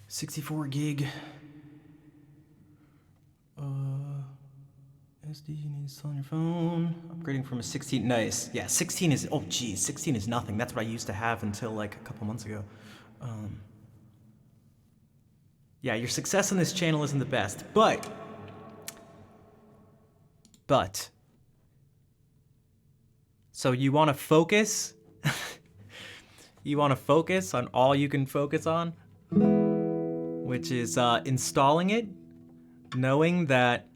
$64 gig. SD you need to install on your phone. Upgrading from a 16. Nice. Yeah, 16 is. Oh, geez, 16 is nothing. That's what I used to have until like a couple months ago. Yeah, your success on this channel isn't the best, but. So you want to focus. You want to focus on all you can focus on, which is installing it, knowing that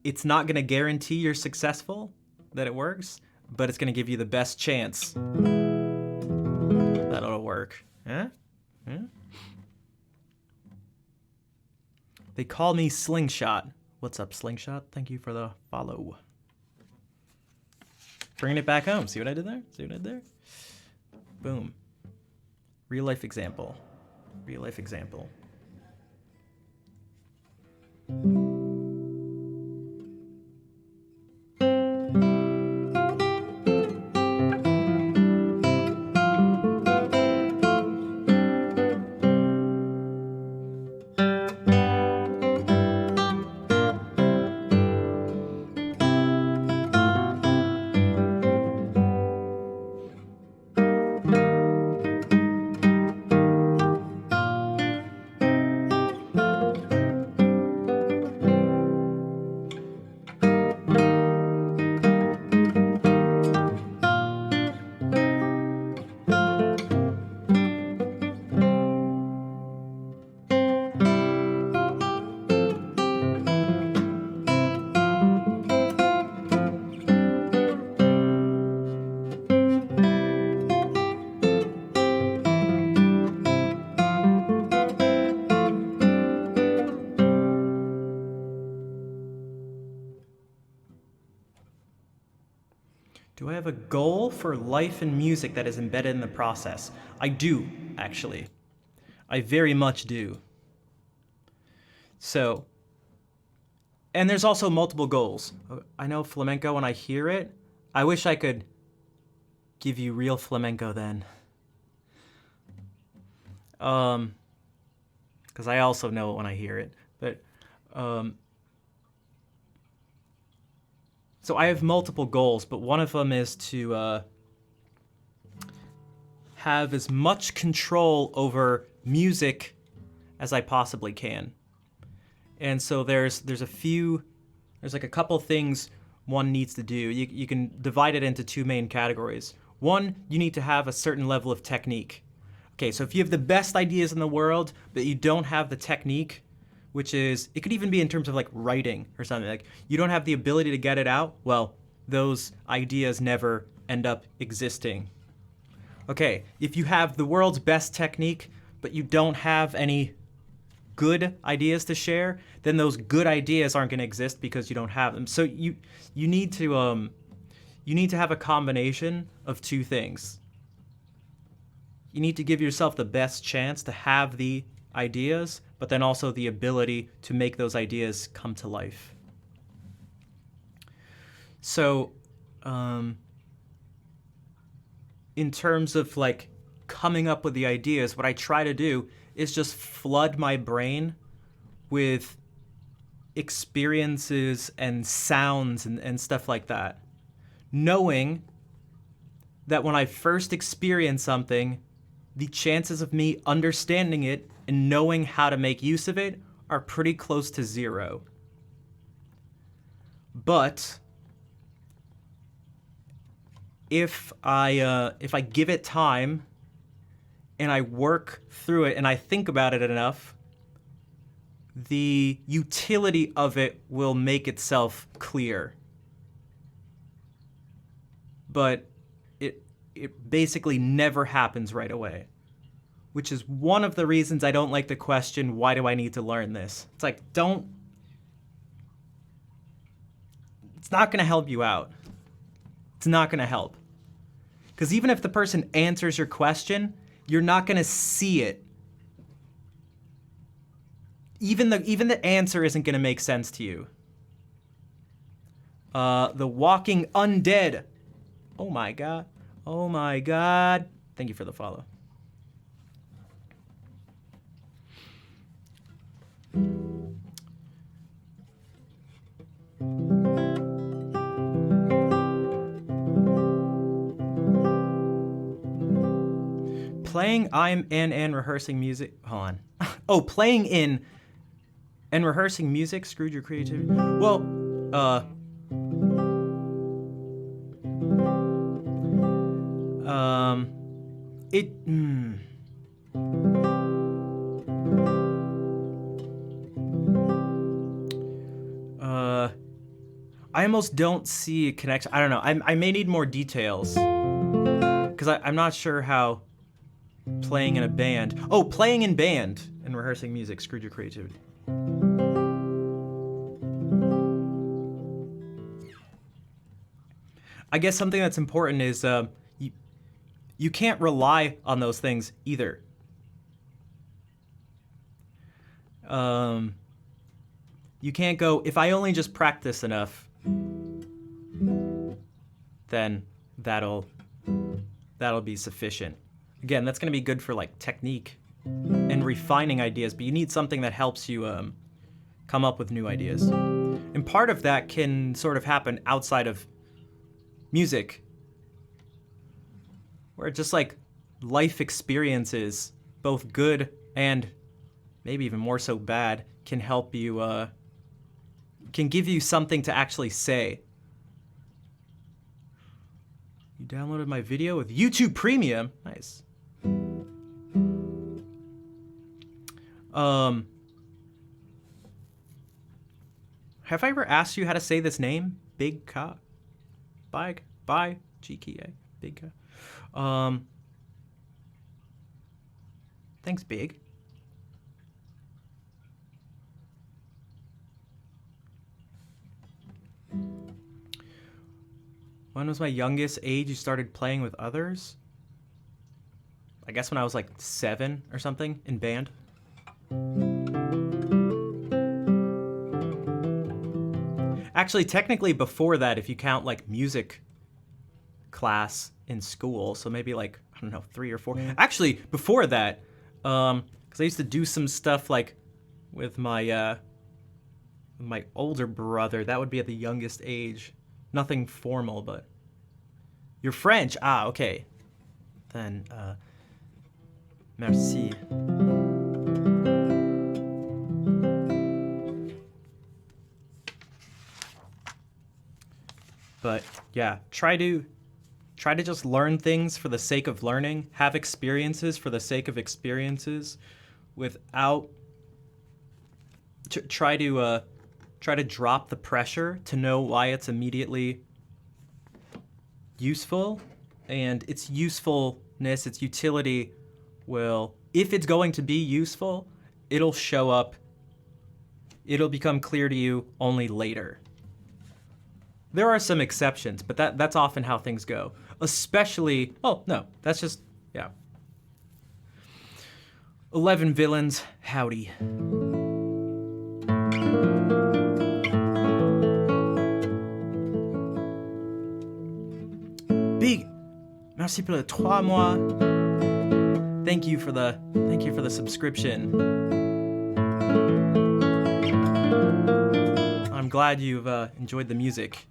it's not going to guarantee you're successful, that it works, but it's going to give you the best chance that it'll work. Huh? Huh? They call me Slingshot. What's up, Slingshot? Thank you for the follow. Bringing it back home. See what I did there? See what I did there? Boom. Real life example. Real life example. Do I have a goal for life and music that is embedded in the process? I do, actually. I very much do. So, and there's also multiple goals. I know flamenco, when I hear it, I wish I could give you real flamenco then. Because I also know it when I hear it. But, So I have multiple goals, but one of them is to have as much control over music as I possibly can. And so there's like a couple things one needs to do. You can divide it into two main categories. One, you need to have a certain level of technique. Okay, so if you have the best ideas in the world, but you don't have the technique, which is, it could even be in terms of like writing or something, like you don't have the ability to get it out, well, those ideas never end up existing. Okay, if you have the world's best technique, but you don't have any good ideas to share, then those good ideas aren't going to exist because you don't have them. So you need to have a combination of two things. You need to give yourself the best chance to have the ideas, but then also the ability to make those ideas come to life. So, in terms of like coming up with the ideas, what I try to do is just flood my brain with experiences and sounds and stuff like that. Knowing that when I first experience something, the chances of me understanding it and knowing how to make use of it are pretty close to zero. But if I give it time and I work through it and I think about it enough, the utility of it will make itself clear. But it basically never happens right away, which is one of the reasons I don't like the question, why do I need to learn this? It's like, it's not going to help you out. It's not going to help. Because even if the person answers your question, you're not going to see it. Even the answer isn't going to make sense to you. The Walking Undead. Oh my god. Oh my god. Thank you for the follow. Playing I'm in and rehearsing music. Hold on. Oh, playing in and rehearsing music screwed your creativity. Well, I almost don't see a connection. I don't know. I may need more details because I'm not sure how playing in a band. Oh, playing in band and rehearsing music screwed your creativity. I guess something that's important is you can't rely on those things either. You can't go, if I only just practice enough, then that'll be sufficient. Again, that's going to be good for like technique and refining ideas, but you need something that helps you come up with new ideas. And part of that can sort of happen outside of music, where just like life experiences, both good and maybe even more so bad, can help you, can give you something to actually say. You downloaded my video with YouTube Premium. Nice. Have I ever asked you how to say this name? Big Ka? Bye, GKA. Big Ka. Thanks, Big. When was my youngest age you started playing with others? I guess when I was like 7 or something in band. Actually, technically before that, if you count like music class in school, so maybe like, I don't know, 3 or 4. Actually, before that, because I used to do some stuff like with my older brother. That would be at the youngest age. Nothing formal, but you're French. Ah, okay. Then, merci. But yeah, try to just learn things for the sake of learning, have experiences for the sake of experiences, without try to drop the pressure to know why it's immediately useful, and its usefulness, its utility will, if it's going to be useful, it'll show up, it'll become clear to you only later. There are some exceptions, but that's often how things go. Especially, oh, no, that's just, yeah. 11 villains, howdy. Big, merci pour les 3 mois. Thank you for the subscription. I'm glad you've enjoyed the music,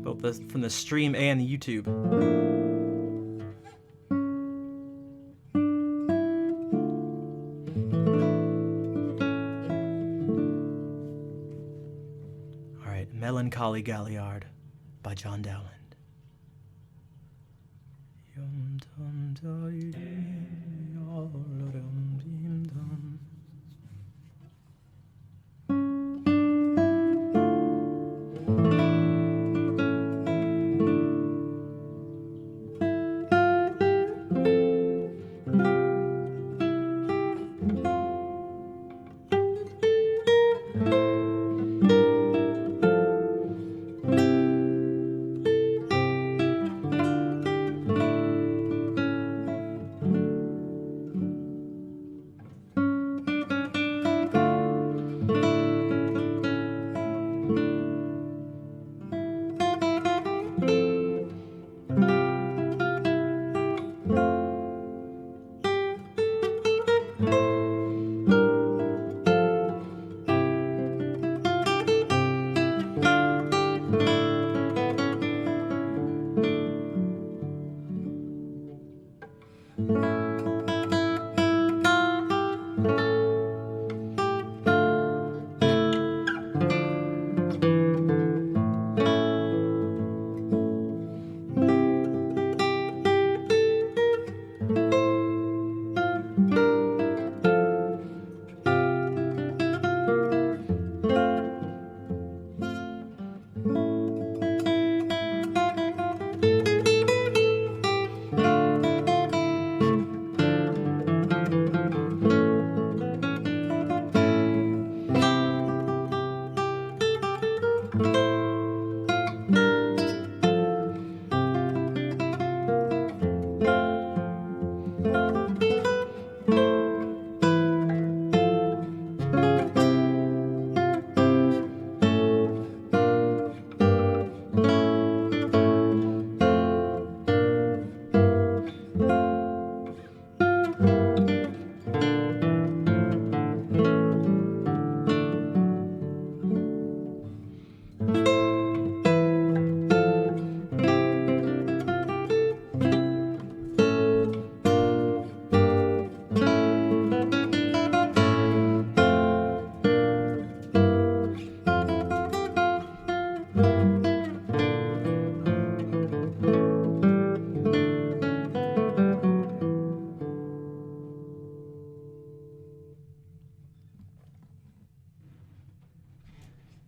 both from the stream and the YouTube. All right, Melancholy Galliard by John Dowland.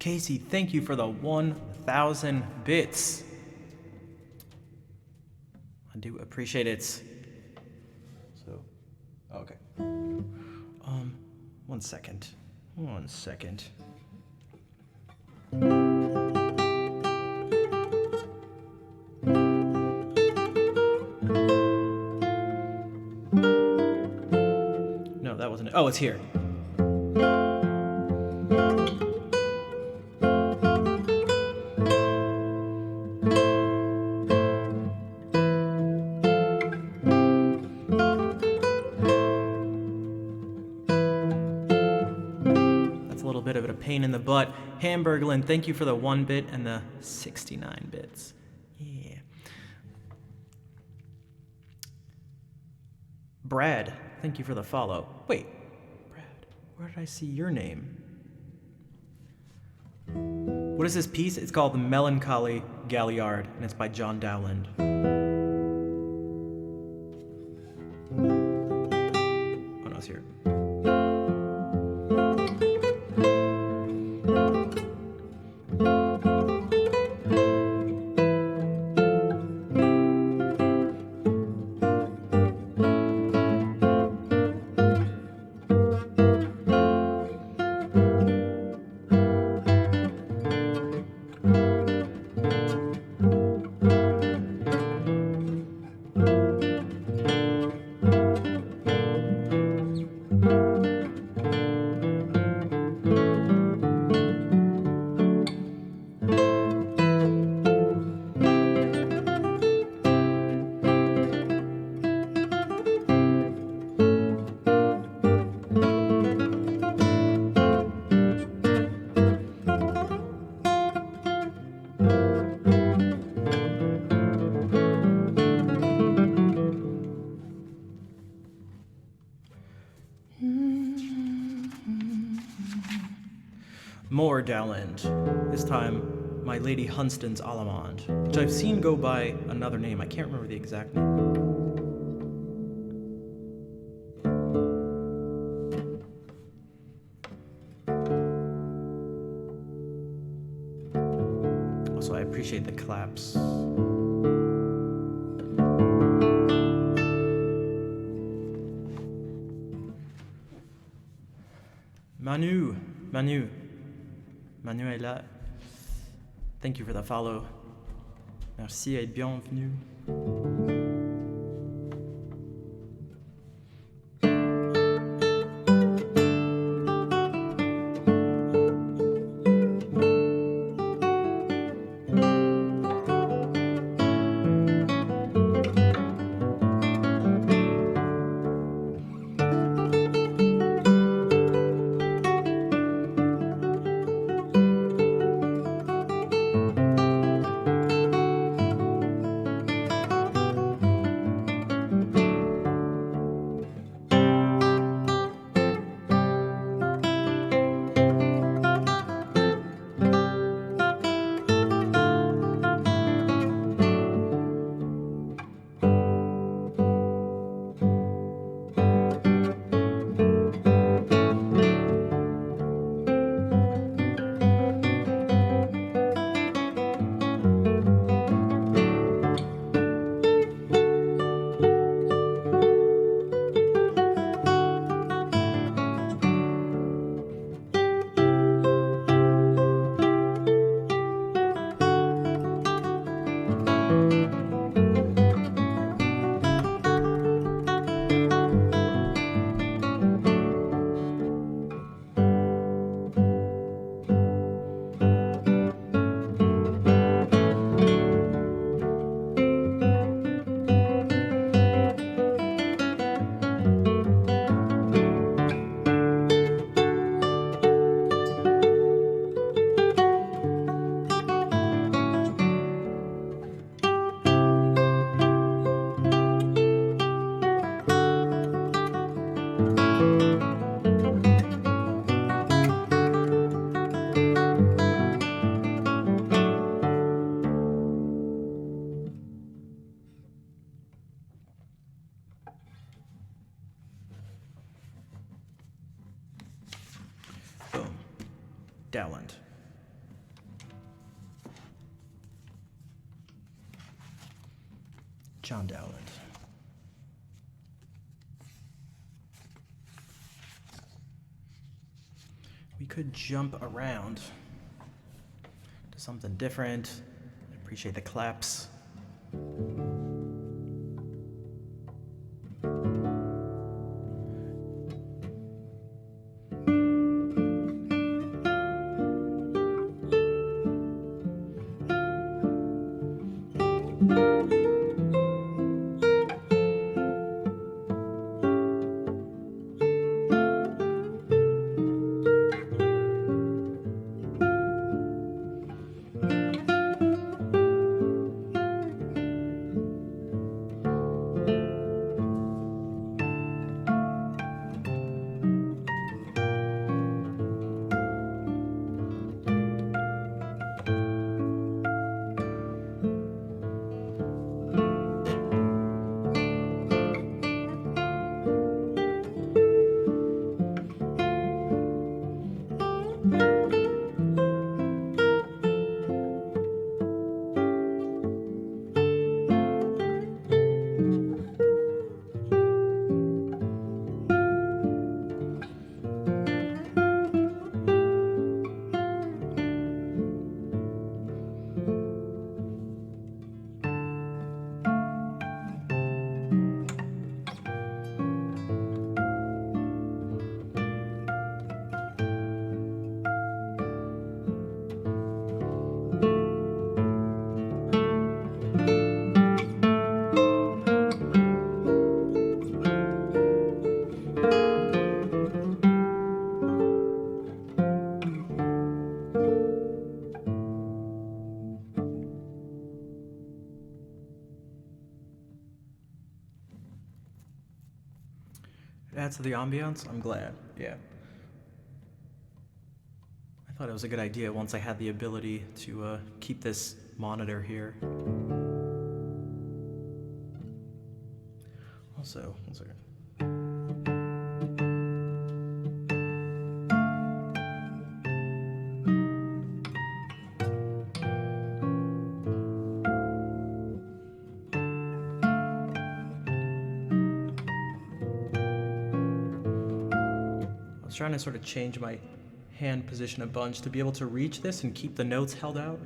Casey, thank you for the 1,000 bits. I do appreciate it. So, okay. 1 second. 1 second. No, that wasn't it. Oh, it's here. pain in the butt. Hamburglin, thank you for the 1 bit and the 69 bits. Yeah. Brad, thank you for the follow. Wait, Brad, where did I see your name? What is this piece? It's called The Melancholy Galliard, and it's by John Dowland. Oh no, it's here. More Dowland. This time, My Lady Hunstan's Allemande, which I've seen go by another name. I can't remember the exact name. Also, I appreciate the claps. Manuela, thank you for the follow. Merci et bienvenue. Dowland. John Dowland. We could jump around to something different. I appreciate the claps. adds to the ambiance. I'm glad. Yeah. I thought it was a good idea once I had the ability to keep this monitor here. Also, one second. I was trying to sort of change my hand position a bunch to be able to reach this and keep the notes held out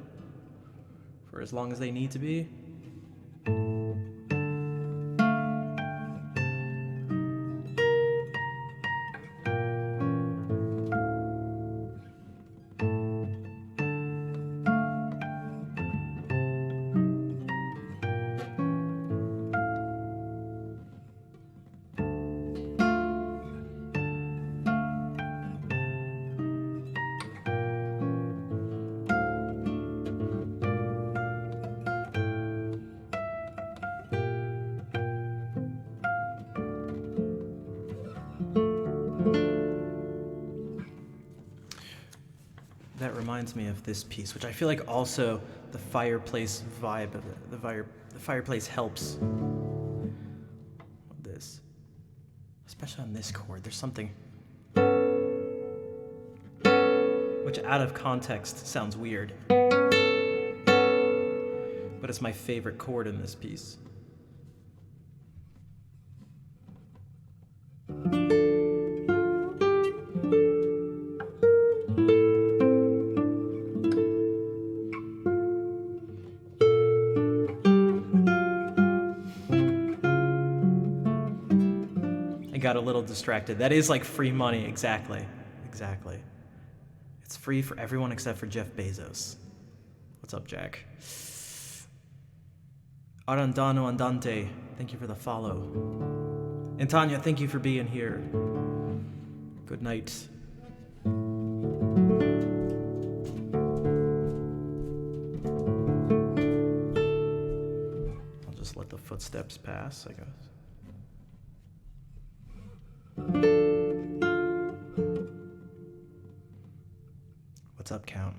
for as long as they need to be. That reminds me of this piece, which I feel like also the fireplace vibe of it. The fireplace helps with this, especially on this chord. There's something which, out of context, sounds weird, but it's my favorite chord in this piece. I got a little distracted. That is like free money, exactly. Exactly. It's free for everyone except for Jeff Bezos. What's up, Jack? Arandano Andante, thank you for the follow. And Tanya, thank you for being here. Good night. I'll just let the footsteps pass, I guess. What's up, Count?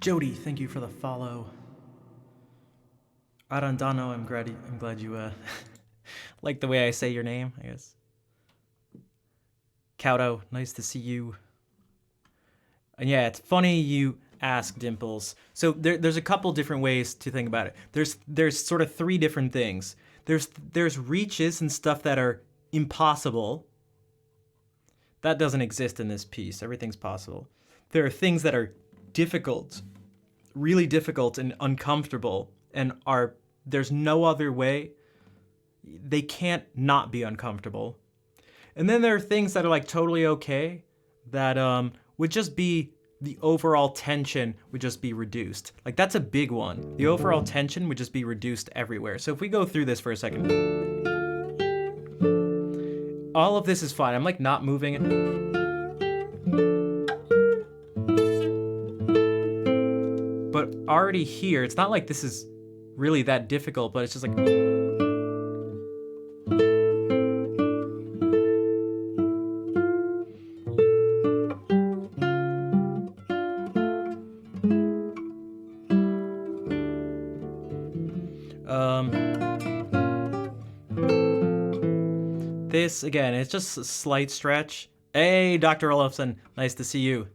Jody, thank you for the follow. Arandano, I'm glad you like the way I say your name, I guess. Kauto, nice to see you. And yeah, it's funny you ask, Dimples. So there's a couple different ways to think about it. There's sort of three different things. There's reaches and stuff that are impossible. That doesn't exist in this piece. Everything's possible. There are things that are difficult, really difficult and uncomfortable, and there's no other way. They can't not be uncomfortable. And then there are things that are like totally okay, that would just be, the overall tension would just be reduced. Like that's a big one. The overall tension would just be reduced everywhere. So if we go through this for a second, all of this is fine. I'm like not moving it. But already here, it's not like this is really that difficult, but it's just like, this, again, it's just a slight stretch. Hey, Dr. Olofsson, nice to see you.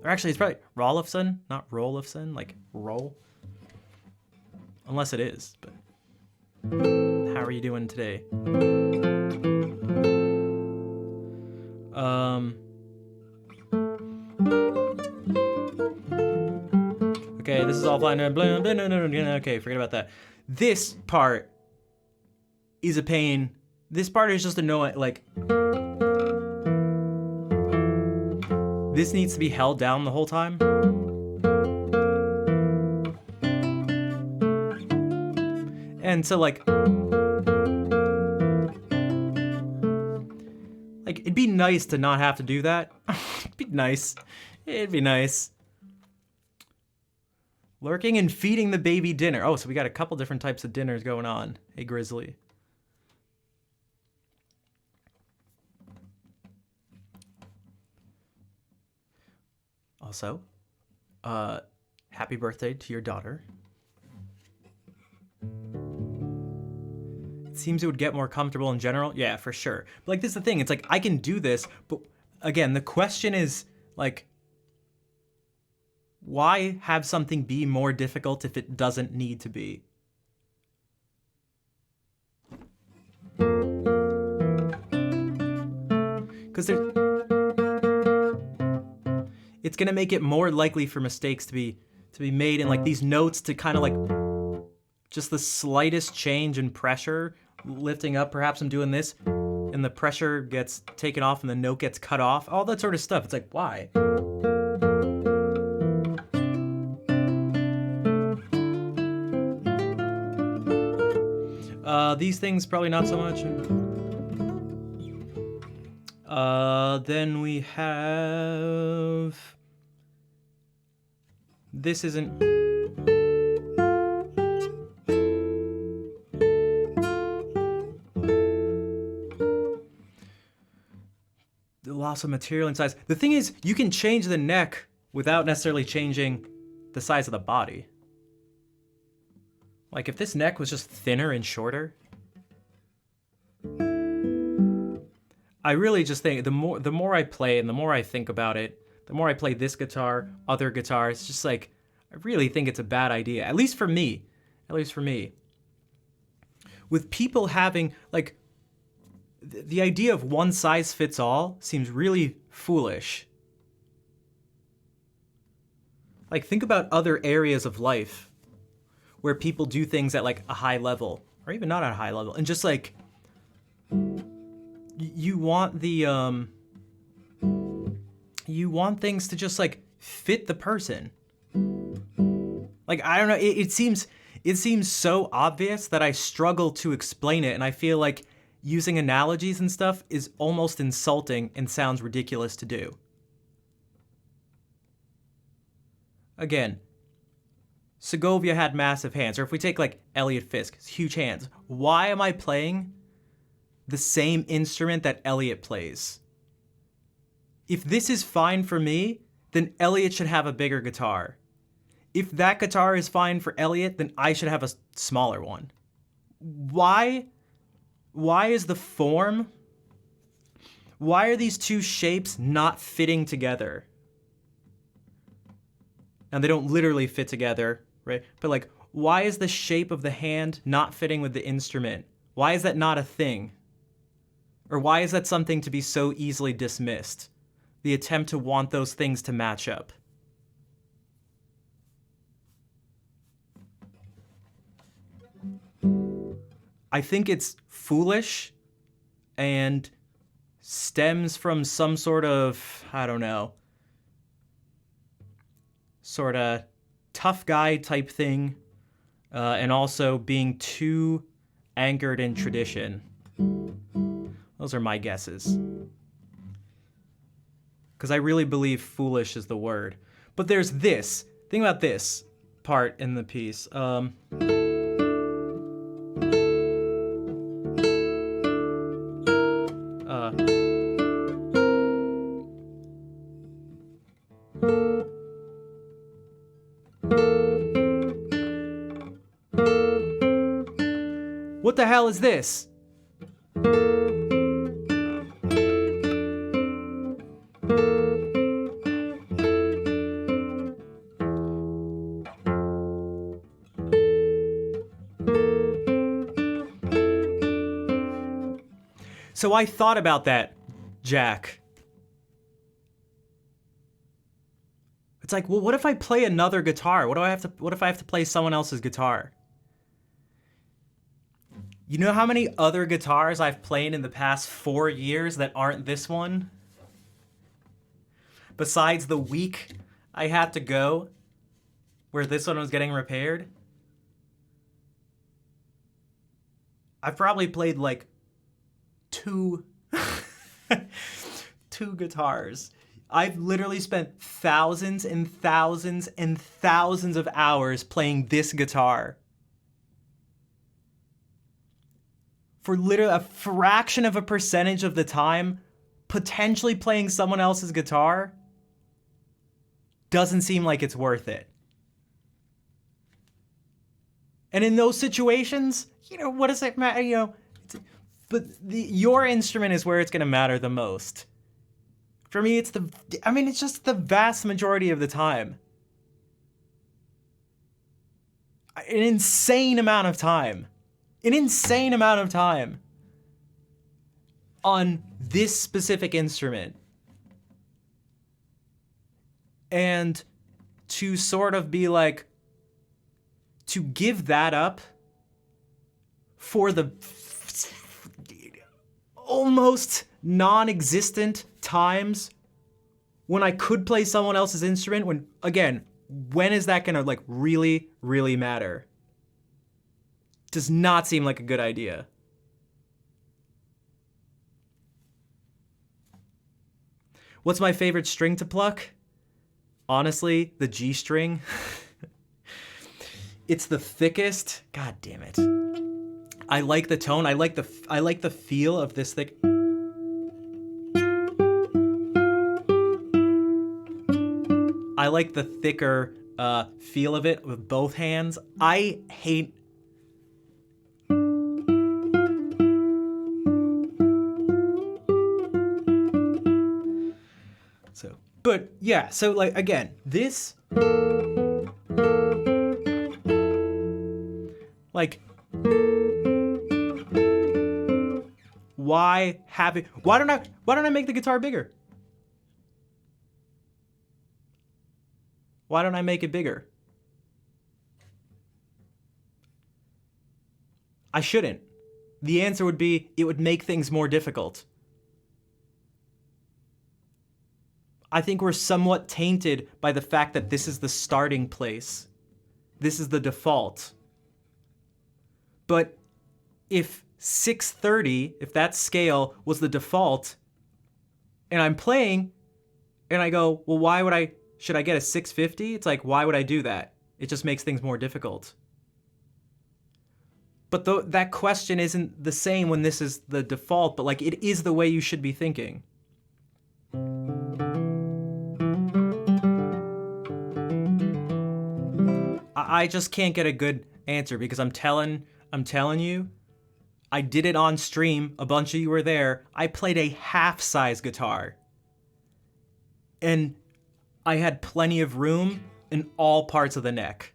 Or actually, it's probably Rolofsson, not Rolofsson, like roll. Unless it is, but how are you doing today? Okay, this is all fine. Okay, forget about that. This part is a pain. This part is just annoying. Like, this needs to be held down the whole time. And so like it'd be nice to not have to do that. It'd be nice. It'd be nice. Lurking and feeding the baby dinner. Oh, so we got a couple different types of dinners going on. Hey, Grizzly. Also, happy birthday to your daughter. It seems it would get more comfortable in general. Yeah, for sure. But like, this is the thing. It's like, I can do this, but again, the question is like, why have something be more difficult if it doesn't need to be? Because it's gonna make it more likely for mistakes to be made, and like these notes to kind of like just the slightest change in pressure lifting up. Perhaps I'm doing this and the pressure gets taken off and the note gets cut off, all that sort of stuff. It's like, why? These things probably not so much. Then we have, this isn't, the loss of material and size. The thing is, you can change the neck without necessarily changing the size of the body. Like if this neck was just thinner and shorter, I really just think the more I play and the more I think about it, the more I play this guitar, other guitars, it's just like, I really think it's a bad idea. At least for me. At least for me. With people having, like, the idea of one size fits all seems really foolish. Like, think about other areas of life where people do things at like a high level, or even not at a high level, and just like, you want the you want things to just like fit the person. Like, I don't know, it seems so obvious that I struggle to explain it, and I feel like using analogies and stuff is almost insulting and sounds ridiculous to do. Again, Segovia had massive hands, or if we take like Elliot Fisk, huge hands. Why am I playing the same instrument that Elliot plays? If this is fine for me, then Elliot should have a bigger guitar. If that guitar is fine for Elliot, then I should have a smaller one. Why is the form? Why are these two shapes not fitting together? And they don't literally fit together, right? But like, why is the shape of the hand not fitting with the instrument? Why is that not a thing? Or why is that something to be so easily dismissed? The attempt to want those things to match up. I think it's foolish and stems from some sort of, I don't know, sort of tough guy type thing, and also being too anchored in tradition. Those are my guesses. Because I really believe foolish is the word. But there's this. Think about this part in the piece. What the hell is this? So I thought about that, Jack. It's like, well, what if I play another guitar? What if I have to play someone else's guitar? You know how many other guitars I've played in the past 4 years that aren't this one? Besides the week I had to go where this one was getting repaired? I've probably played like two guitars. I've literally spent thousands and thousands and thousands of hours playing this guitar. For literally a fraction of a percentage of the time, potentially playing someone else's guitar doesn't seem like it's worth it. And in those situations, what does it matter? But your instrument is where it's going to matter the most. For me, it's just the vast majority of the time. An insane amount of time. On this specific instrument. And to sort of be like, to give that up for the almost non-existent times when I could play someone else's instrument, when is that gonna like really, really matter? Does not seem like a good idea. What's my favorite string to pluck? Honestly, the G string. It's the thickest. God damn it. I like the tone. I like the feel of this thick. I like the thicker feel of it with both hands. I hate. But yeah, so like again, this like why don't I make the guitar bigger? Why don't I make it bigger? I shouldn't. The answer would be it would make things more difficult. I think we're somewhat tainted by the fact that this is the starting place. This is the default. But if 630, if that scale was the default, and I'm playing, and I go, well, should I get a 650? It's like, why would I do that? It just makes things more difficult. But that question isn't the same when this is the default, but like it is the way you should be thinking. I just can't get a good answer because I'm telling you, I did it on stream. A bunch of you were there. I played a half-size guitar. And I had plenty of room in all parts of the neck.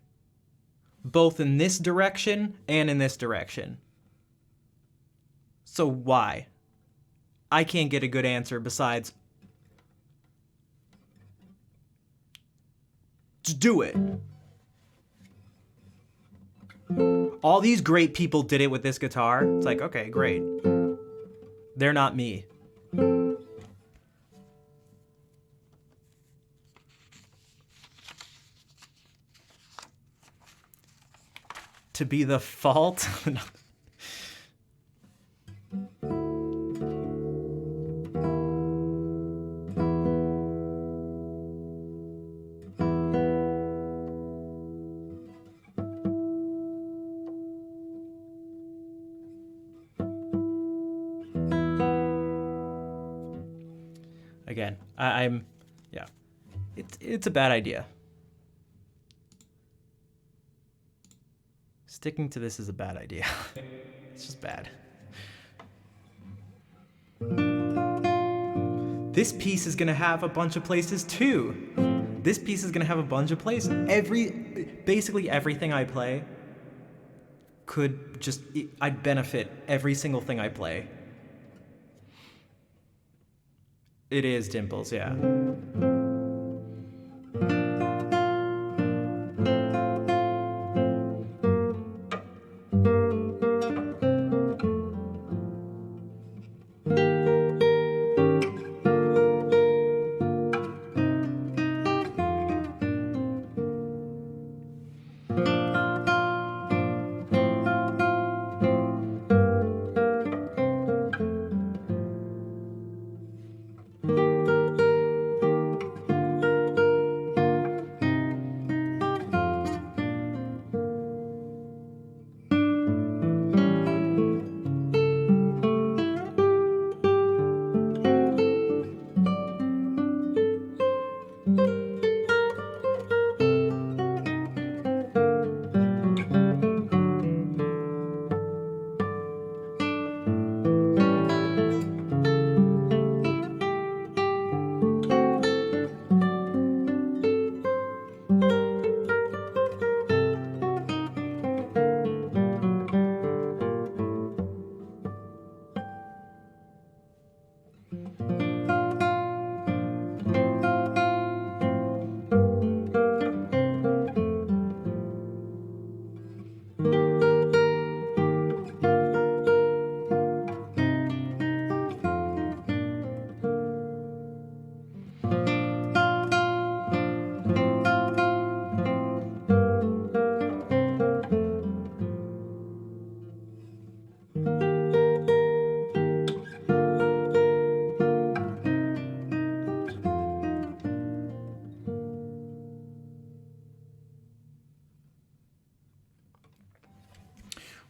Both in this direction and in this direction. So why? I can't get a good answer besides just do it. All these great people did it with this guitar. It's like, okay, great. They're not me. To be the fault? Again, I'm yeah. It's a bad idea. Sticking to this is a bad idea. It's just bad. This piece is gonna have a bunch of places too. This piece is gonna have a bunch of places. Basically everything I play could just, I'd benefit every single thing I play. It is Dimples, yeah.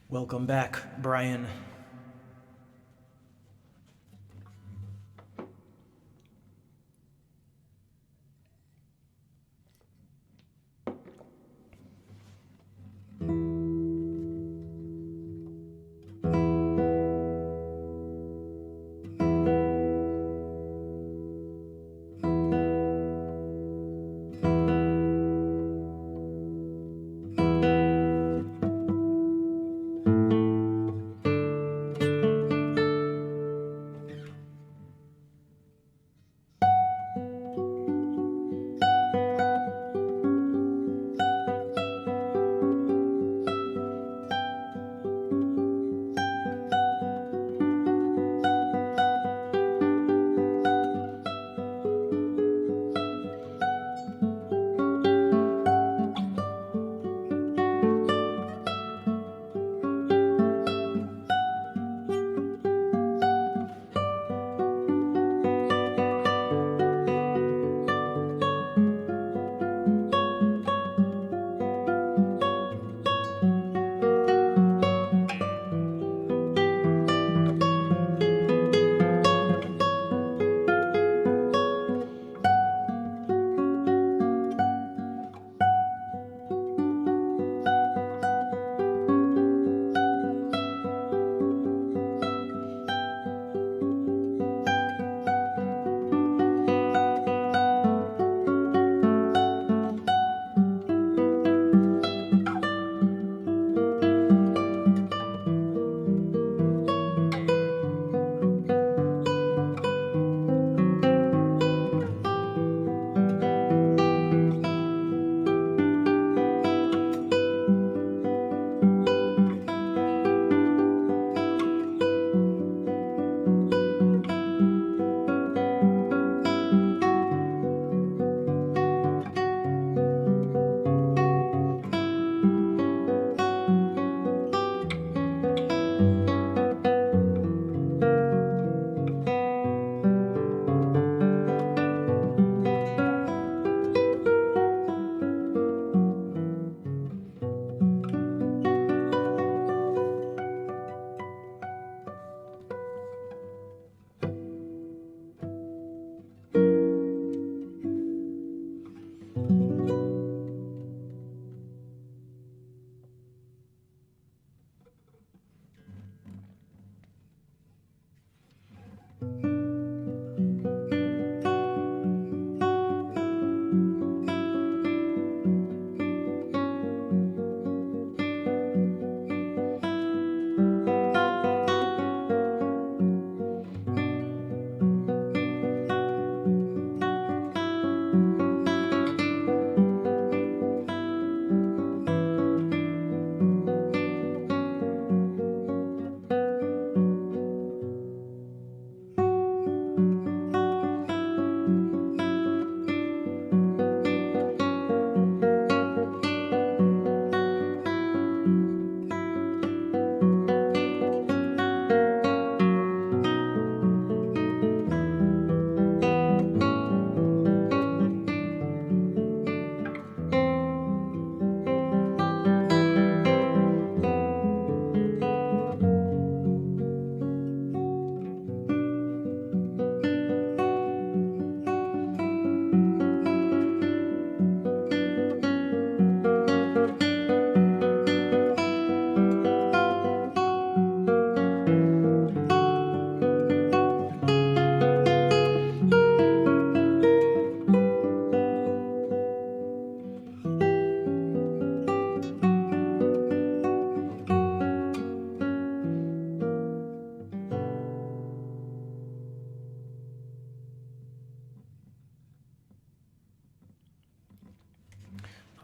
Welcome back, Brian.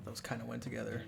those kind of went together.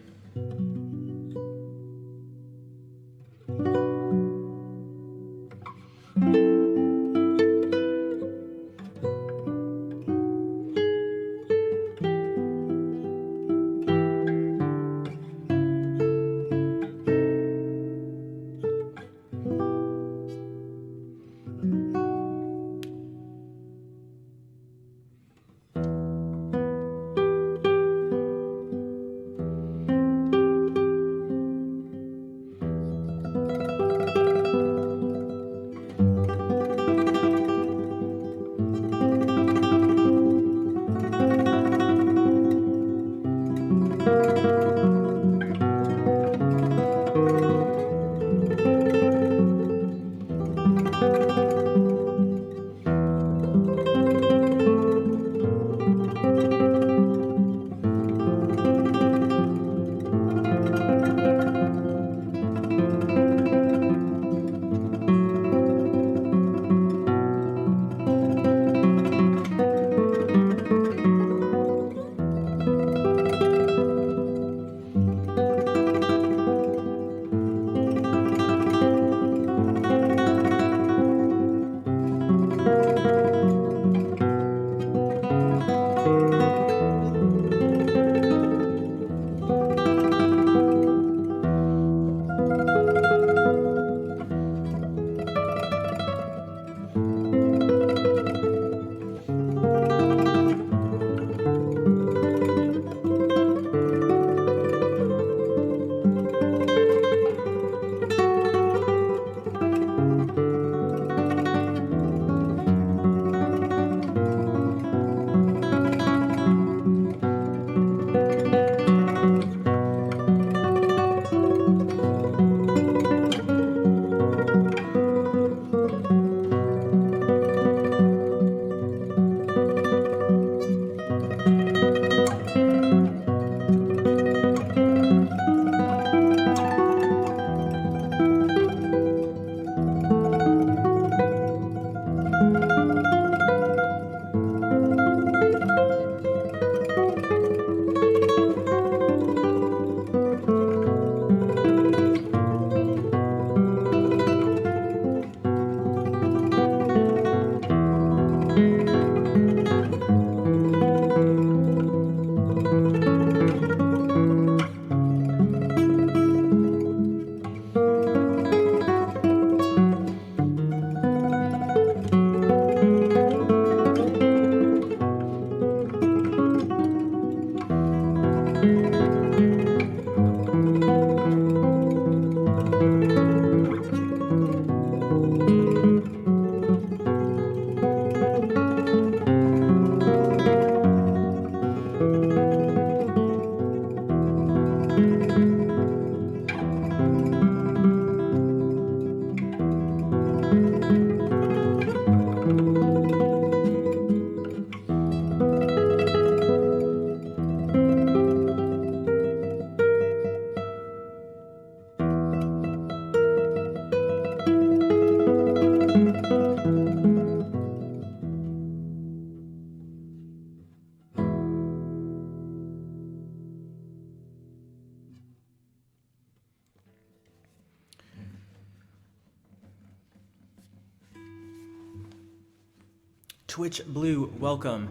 Twitch Blue, welcome.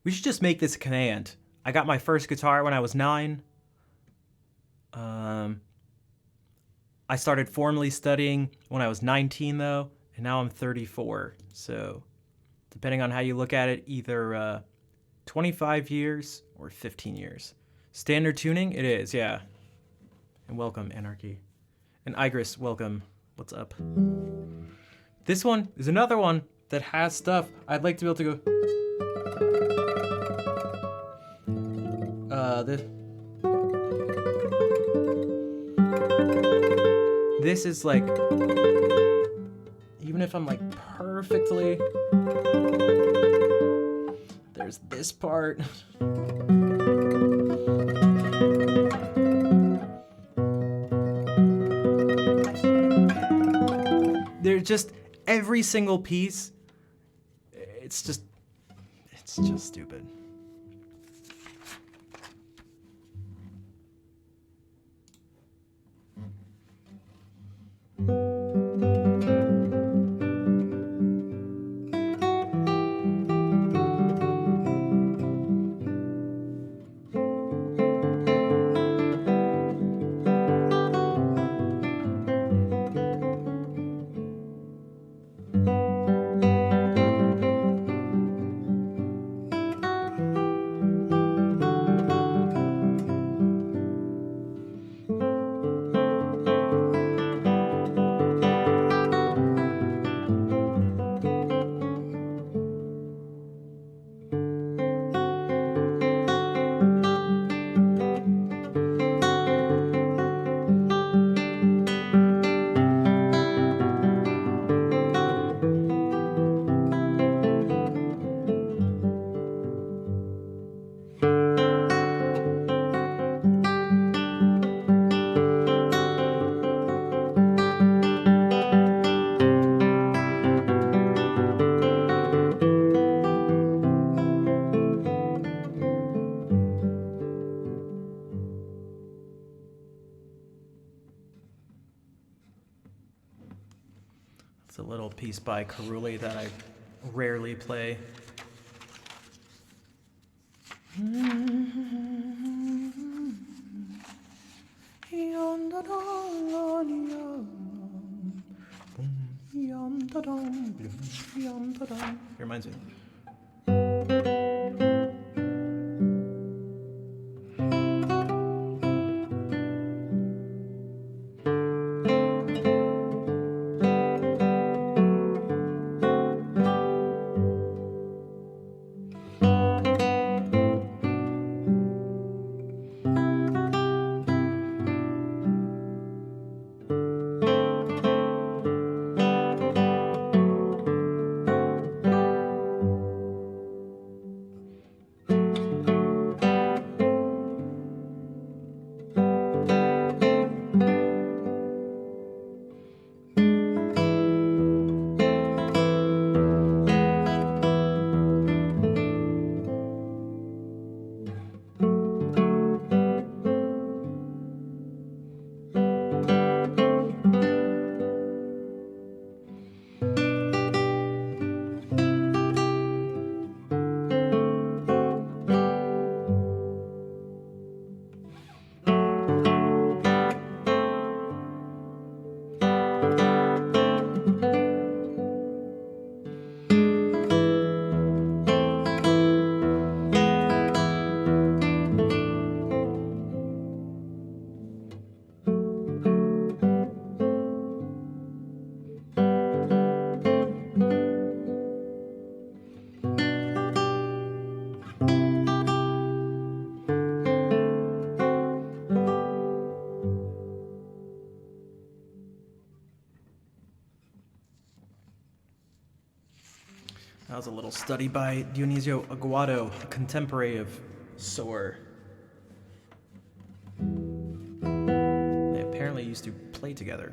We should just make this a command. I got my first guitar when I was 9. I started formally studying when I was 19 though, and now I'm 34. So, depending on how you look at it, either 25 years or 15 years. Standard tuning? It is, yeah. And welcome, Anarchy. And Igris, welcome. What's up? This one is another one that has stuff. I'd like to be able to go. This is like, even if I'm like perfectly, there's this part. They're just every single piece. It's just stupid. It's a little piece by Caruli that I rarely play. It reminds me. That was a little study by Dionisio Aguado, a contemporary of Soar. They apparently used to play together.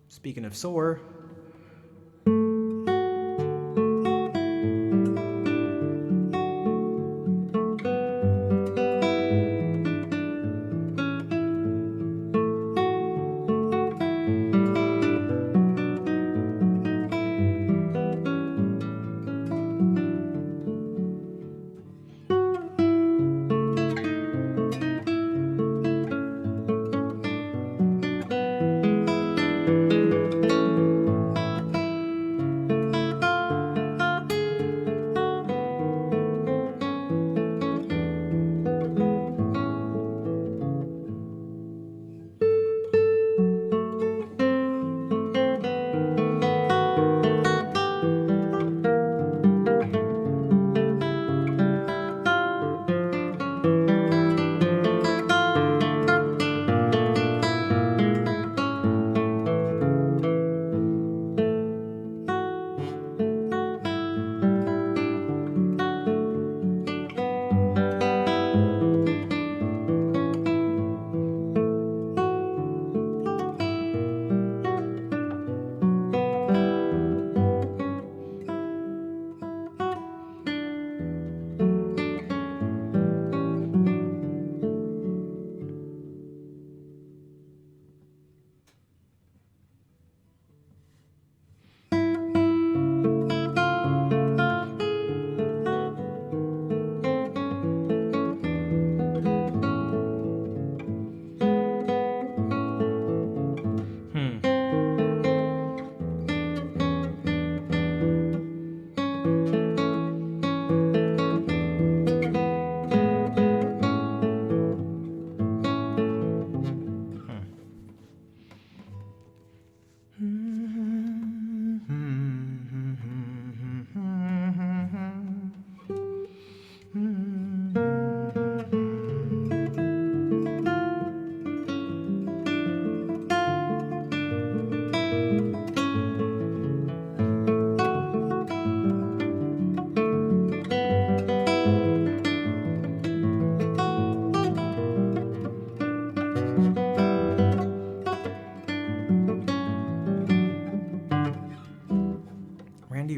Speaking of Soar,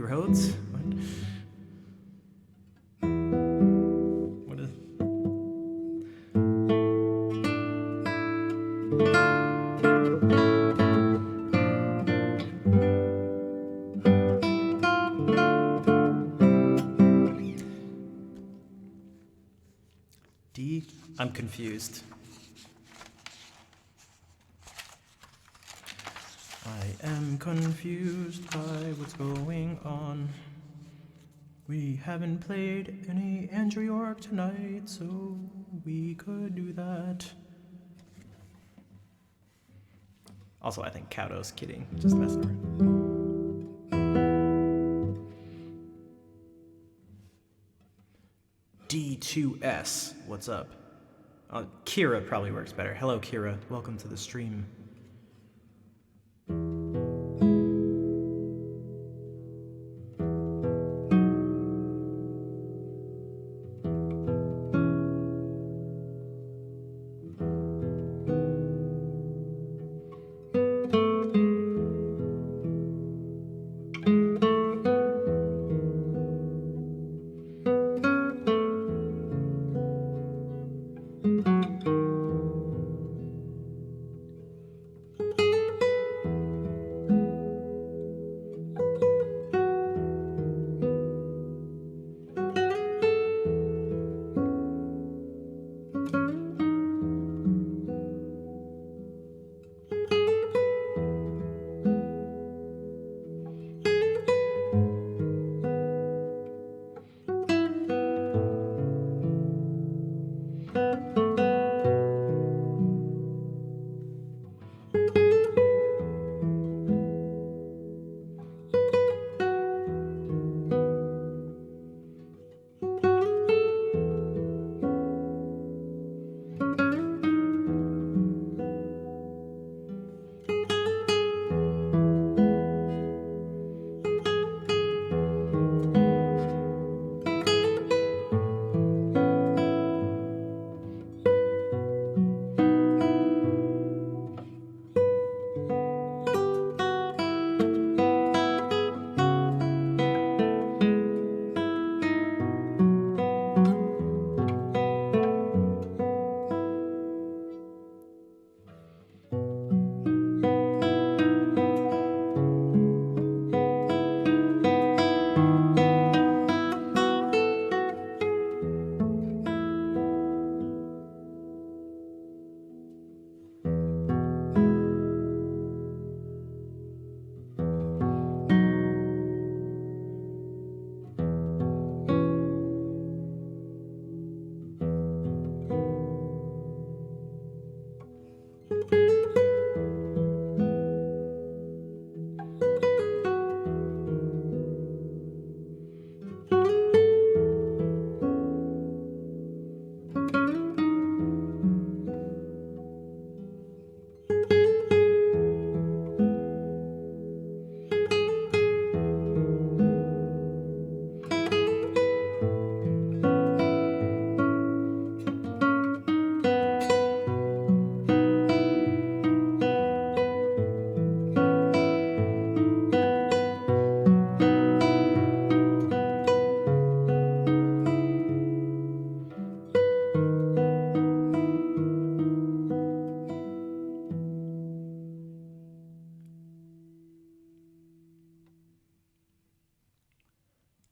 roads? What is... D? I'm confused. I am confused by what's going on. We haven't played any Andrew York tonight, so we could do that. Also, I think Cowdo's kidding, just messing around. D2S, what's up? Kira probably works better. Hello, Kira. Welcome to the stream.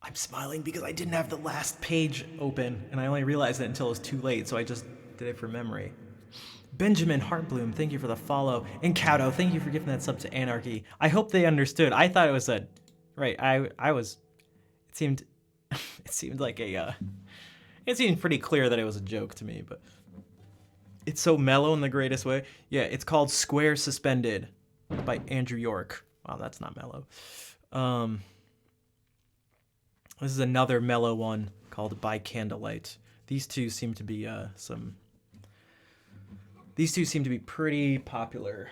I'm smiling because I didn't have the last page open, and I only realized it until it was too late, so I just did it from memory. Benjamin Heartbloom, thank you for the follow. And Cowdo, thank you for giving that sub to Anarchy. I hope they understood. I thought it was a... Right, I was... It seemed... It seemed like a... It seemed pretty clear that it was a joke to me, but... It's so mellow in the greatest way. Yeah, it's called Square Suspended by Andrew York. Wow, that's not mellow. This is another mellow one called By Candlelight. These two seem to be These two seem to be pretty popular.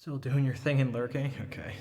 Still doing your thing and lurking? Okay.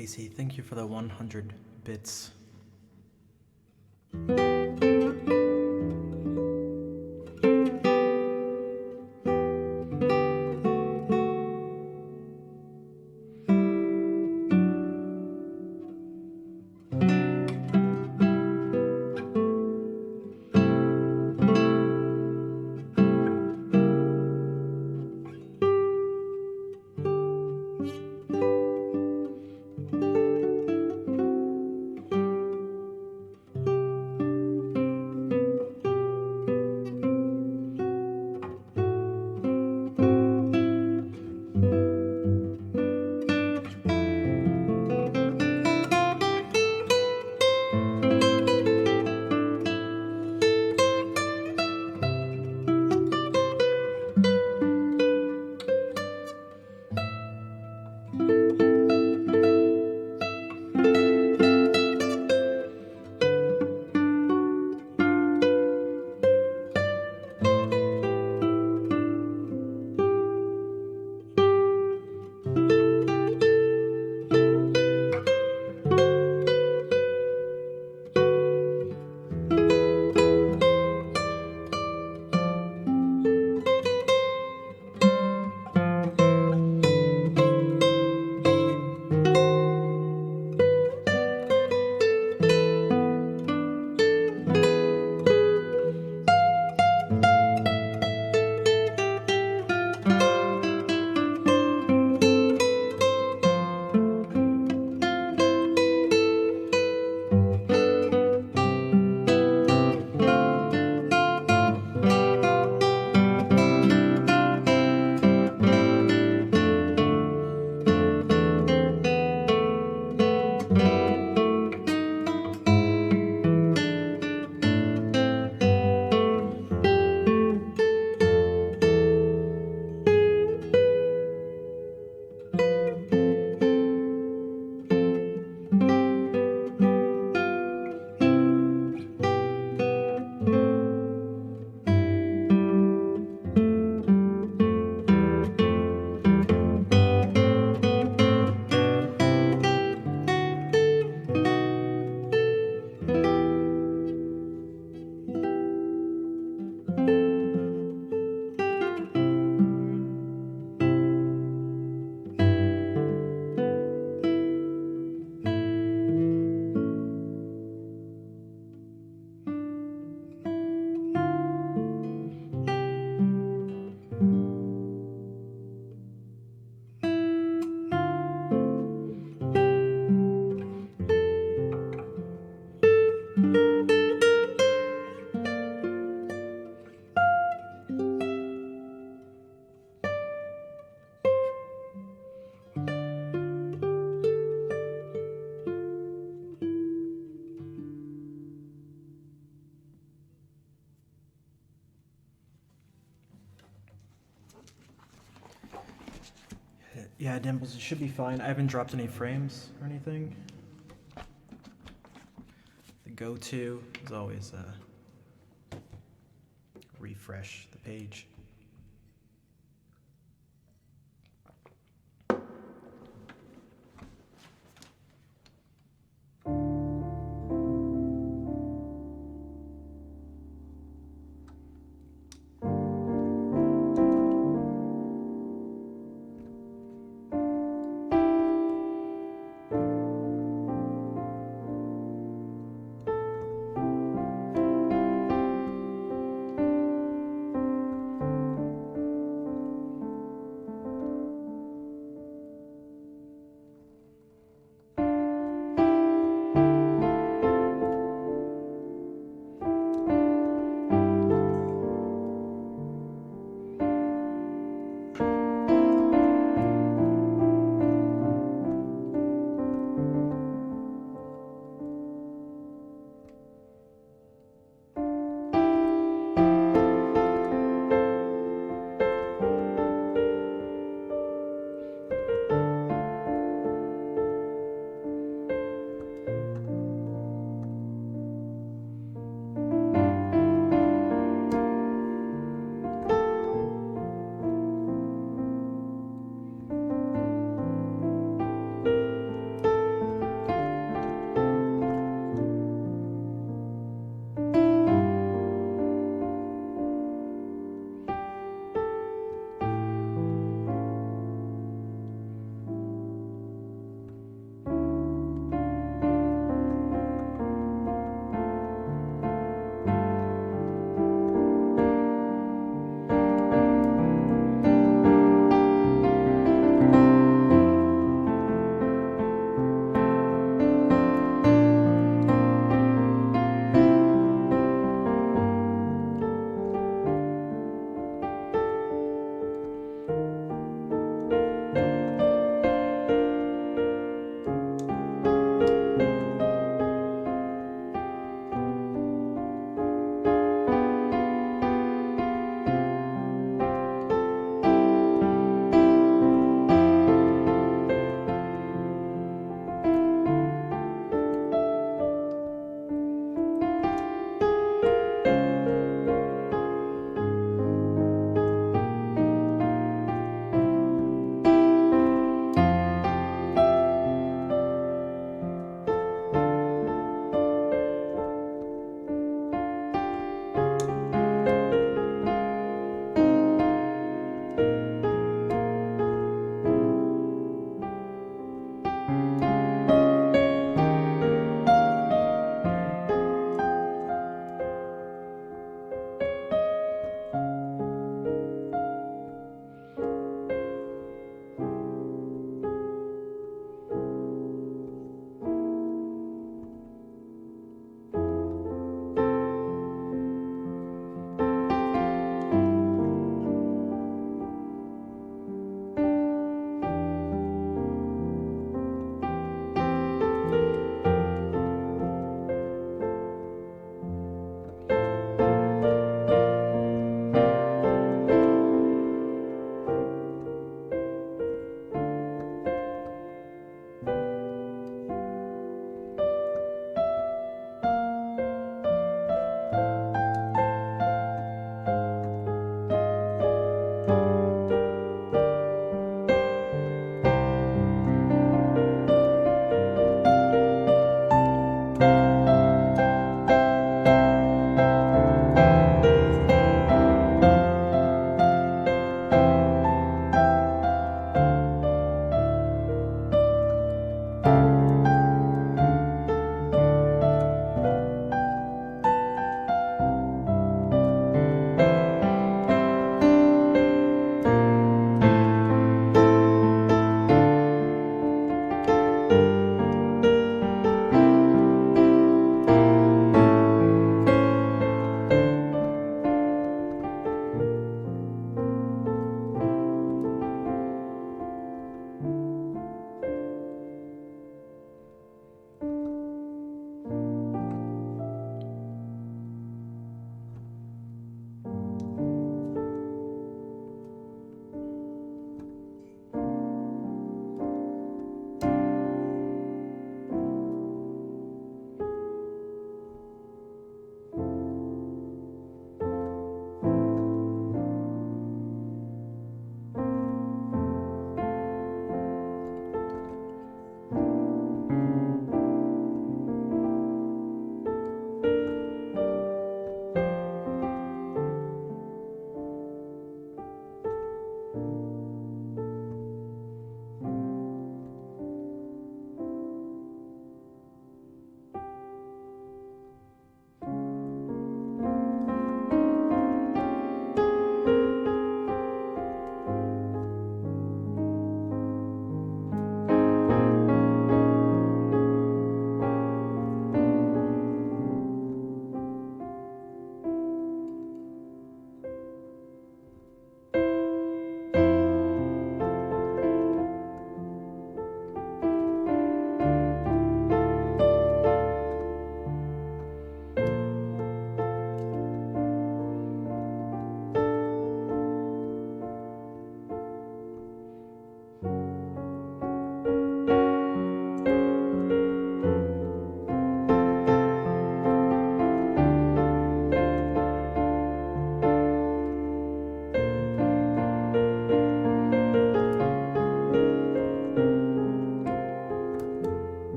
Casey, thank you for the 100 bits. Yeah, Dimples, it should be fine. I haven't dropped any frames or anything. The go-to is always refresh the page.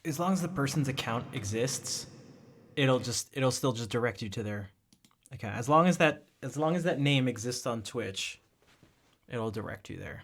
as long as the person's account exists, it'll still just direct you to their account. As long as that name exists on Twitch, it'll direct you there.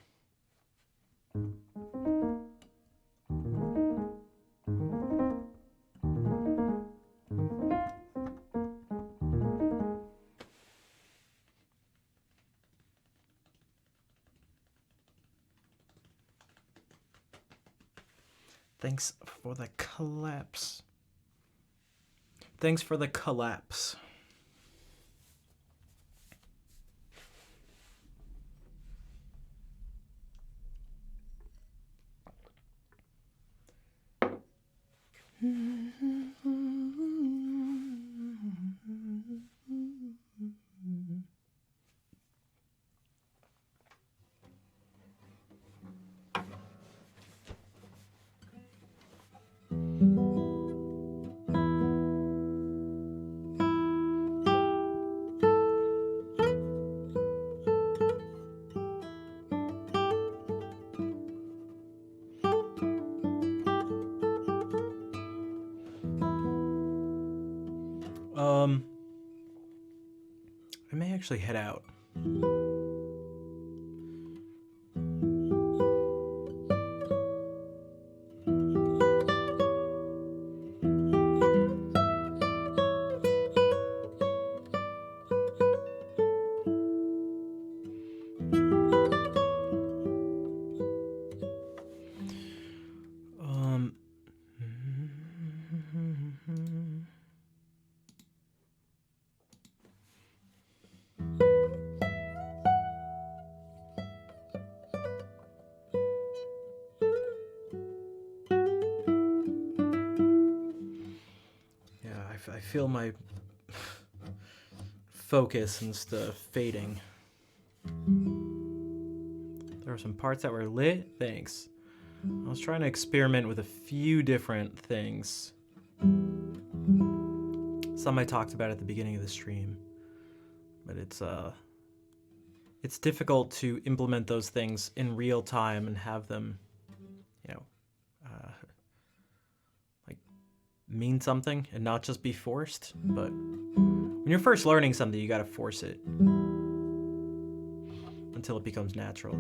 Thanks for the collapse. Thanks for the collapse. I may actually head out. I feel my focus and stuff fading. There were some parts that were lit. Thanks. I was trying to experiment with a few different things. Some I talked about at the beginning of the stream, but it's difficult to implement those things in real time and have them, mean something and not just be forced. But when you're first learning something, you gotta force it until it becomes natural.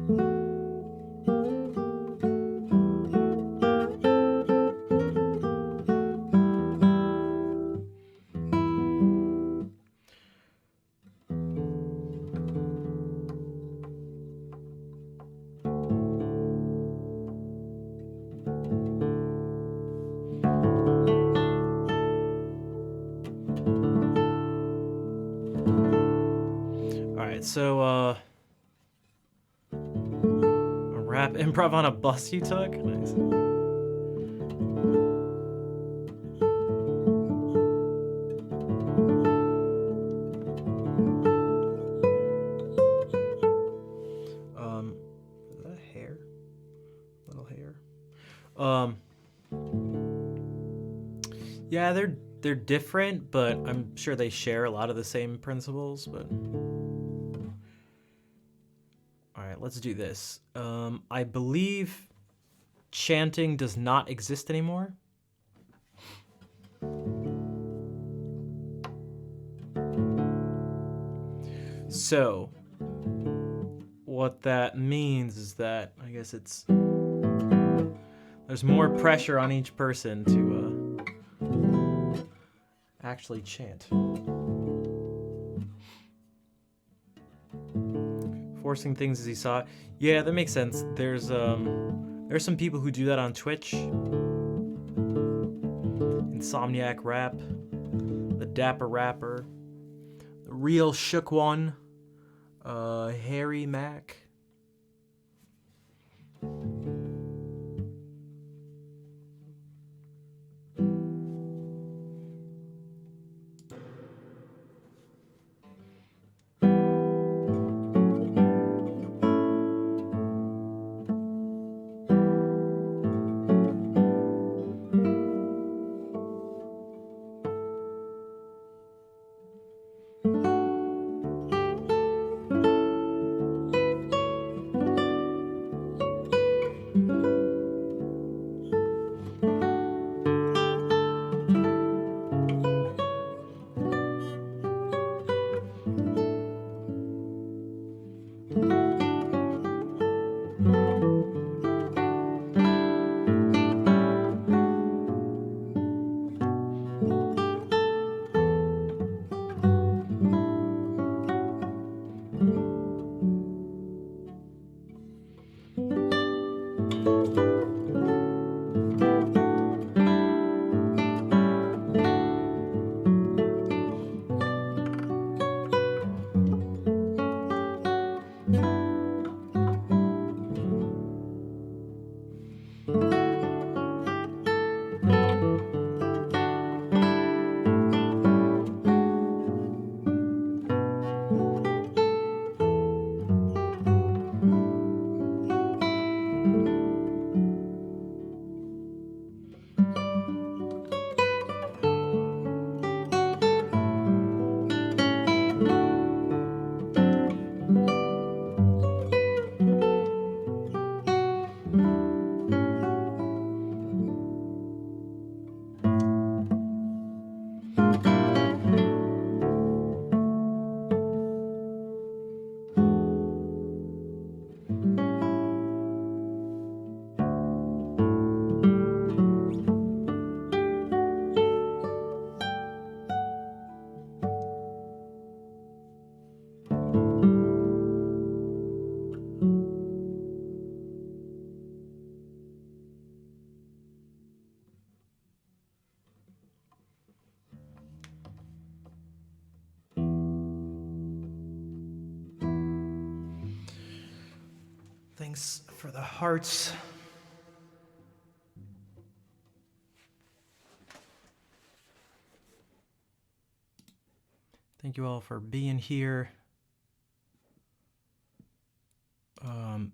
So, a rap improv on a bus you took? Nice. Is that hair? Little hair. Yeah, they're different, but I'm sure they share a lot of the same principles, but... Let's do this. I believe chanting does not exist anymore. So, what that means is that, I guess there's more pressure on each person to actually chant. Forcing things as he saw it. Yeah, that makes sense. There's some people who do that on Twitch. Insomniac Rap, the Dapper Rapper, the Real Shook One, Harry Mac. Thanks for the hearts. Thank you all for being here. I'm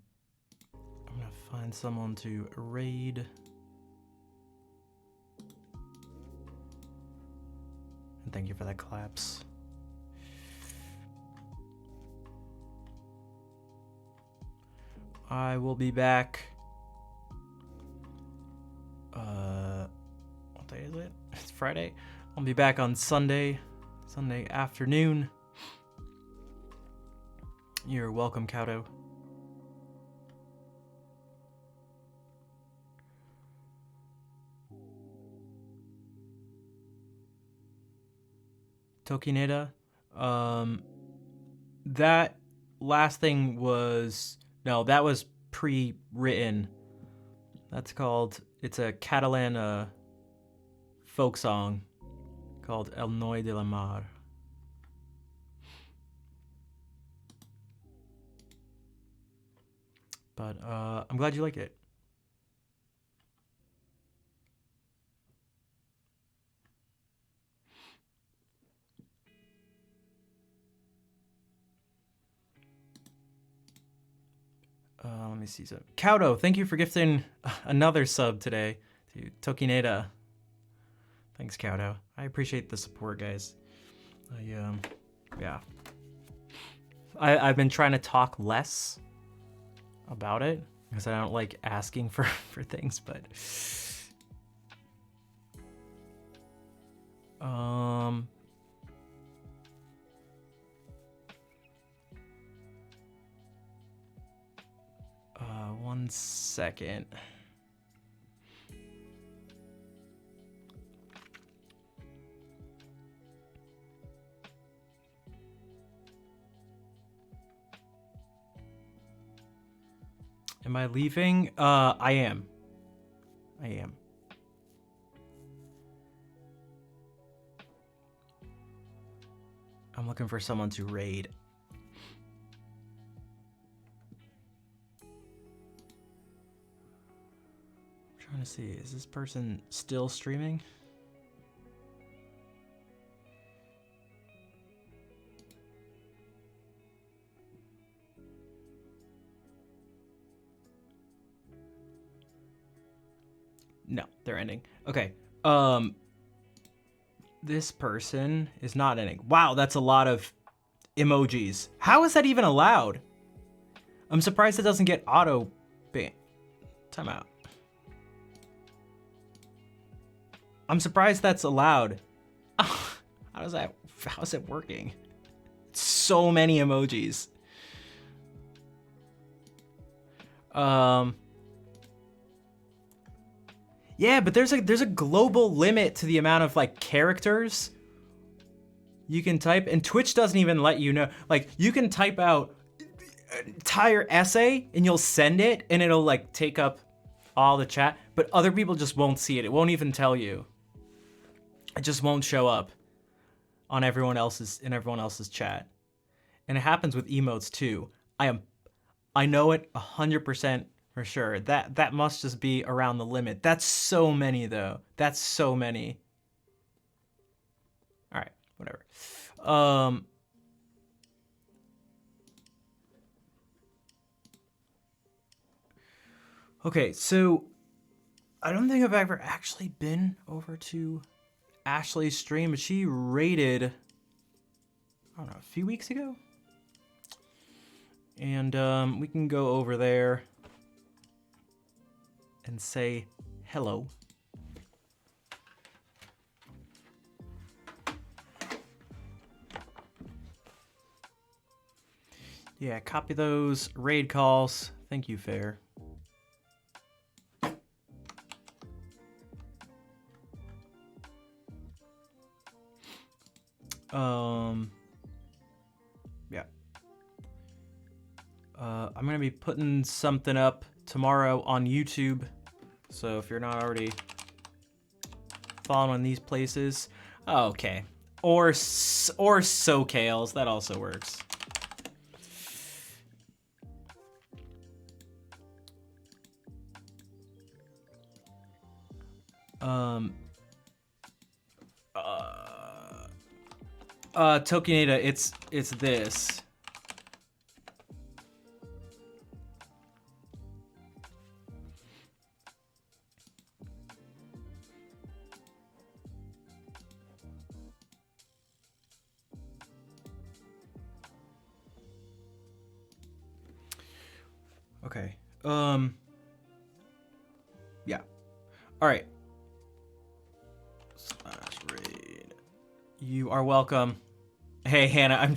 gonna find someone to raid. And thank you for that claps. I will be back. What day is it? It's Friday. I'll be back on Sunday afternoon. You're welcome, Kauto. Tokineda. That last thing was... No, that was pre-written. It's a Catalan folk song called El Noi de la Mar. But I'm glad you like it. Let me see some. Kauto, thank you for gifting another sub today to Tokineda. Thanks, Kauto. I appreciate the support, guys. Yeah. I've been trying to talk less about it because I don't like asking for things, but one second. Am I leaving? I am. I'm looking for someone to raid. I'm trying to see, is this person still streaming? No, they're ending. Okay. This person is not ending. Wow, that's a lot of emojis. How is that even allowed? I'm surprised it doesn't get auto ban. Time out. I'm surprised that's allowed. How is it working? So many emojis. Yeah, but there's a global limit to the amount of like characters you can type, and Twitch doesn't even let you know. Like, you can type out an entire essay and you'll send it and it'll like take up all the chat, but other people just won't see it. It won't even tell you. It just won't show up on everyone else's chat. And it happens with emotes too. I know it 100% for sure. That must just be around the limit. That's so many though. That's so many. All right, whatever. Okay, so I don't think I've ever actually been over to Ashley's stream, but she raided, I don't know, a few weeks ago? And we can go over there and say hello. Yeah, copy those raid calls. Thank you, Fair. Yeah. I'm gonna be putting something up tomorrow on YouTube. So if you're not already following these places, okay. Or SoCales, that also works. Tokineta, it's this. Okay. Yeah. All right. /raid. You are welcome. Hey Hannah, I'm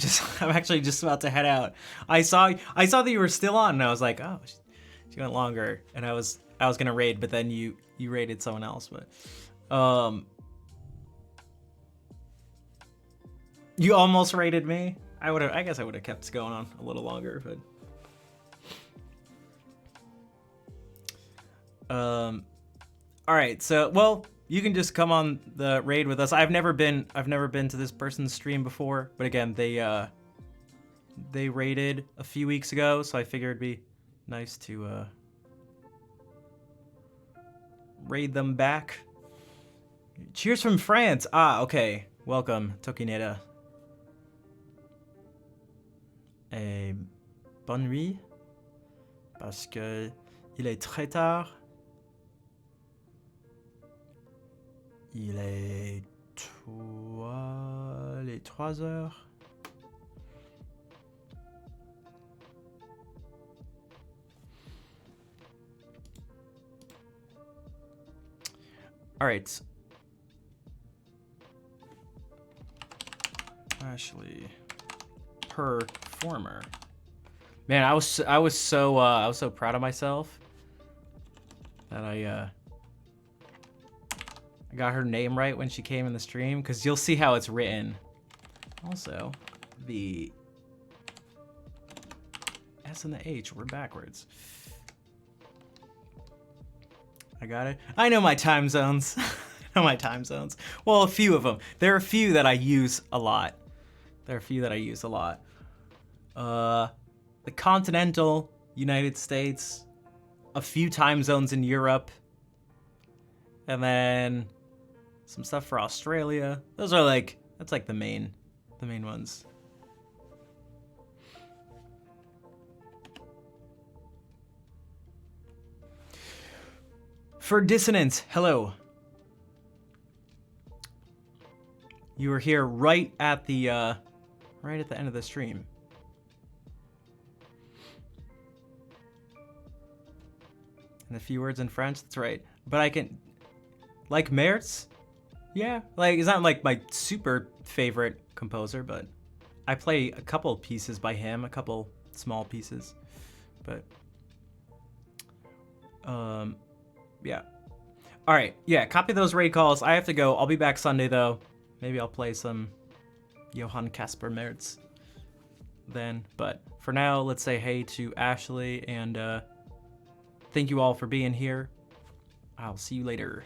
actually just about to head out. I saw that you were still on, and I was like, oh, she went longer, and I was gonna raid, but then you raided someone else, but you almost raided me. I guess I would have kept going on a little longer, but all right, so well, you can just come on the raid with us. I've never been to this person's stream before, but again, they raided a few weeks ago, so I figured it'd be nice to raid them back. Cheers from France. Ah, okay. Welcome, Tokineta. Bonne nuit, parce que il est très tard. Il est les 3 heures. All right. Ashley, performer. Man, I was so proud of myself that I got her name right when she came in the stream, because you'll see how it's written. Also, the S and the H were backwards. I got it. I know my time zones. I know my time zones. Well, a few of them. There are a few that I use a lot. The continental United States, a few time zones in Europe, and then some stuff for Australia. Those are that's like the main ones. For Dissonance, hello. You were here right at the end of the stream. And a few words in French, that's right. But I can, like Mertz? Yeah, he's not like my super favorite composer, but I play a couple pieces by him, a couple small pieces. But, yeah. All right, yeah, copy those raid calls. I have to go. I'll be back Sunday, though. Maybe I'll play some Johann Caspar Mertz then. But for now, let's say hey to Ashley, and thank you all for being here. I'll see you later.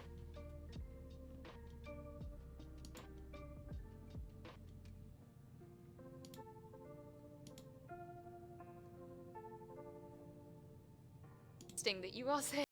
That you all say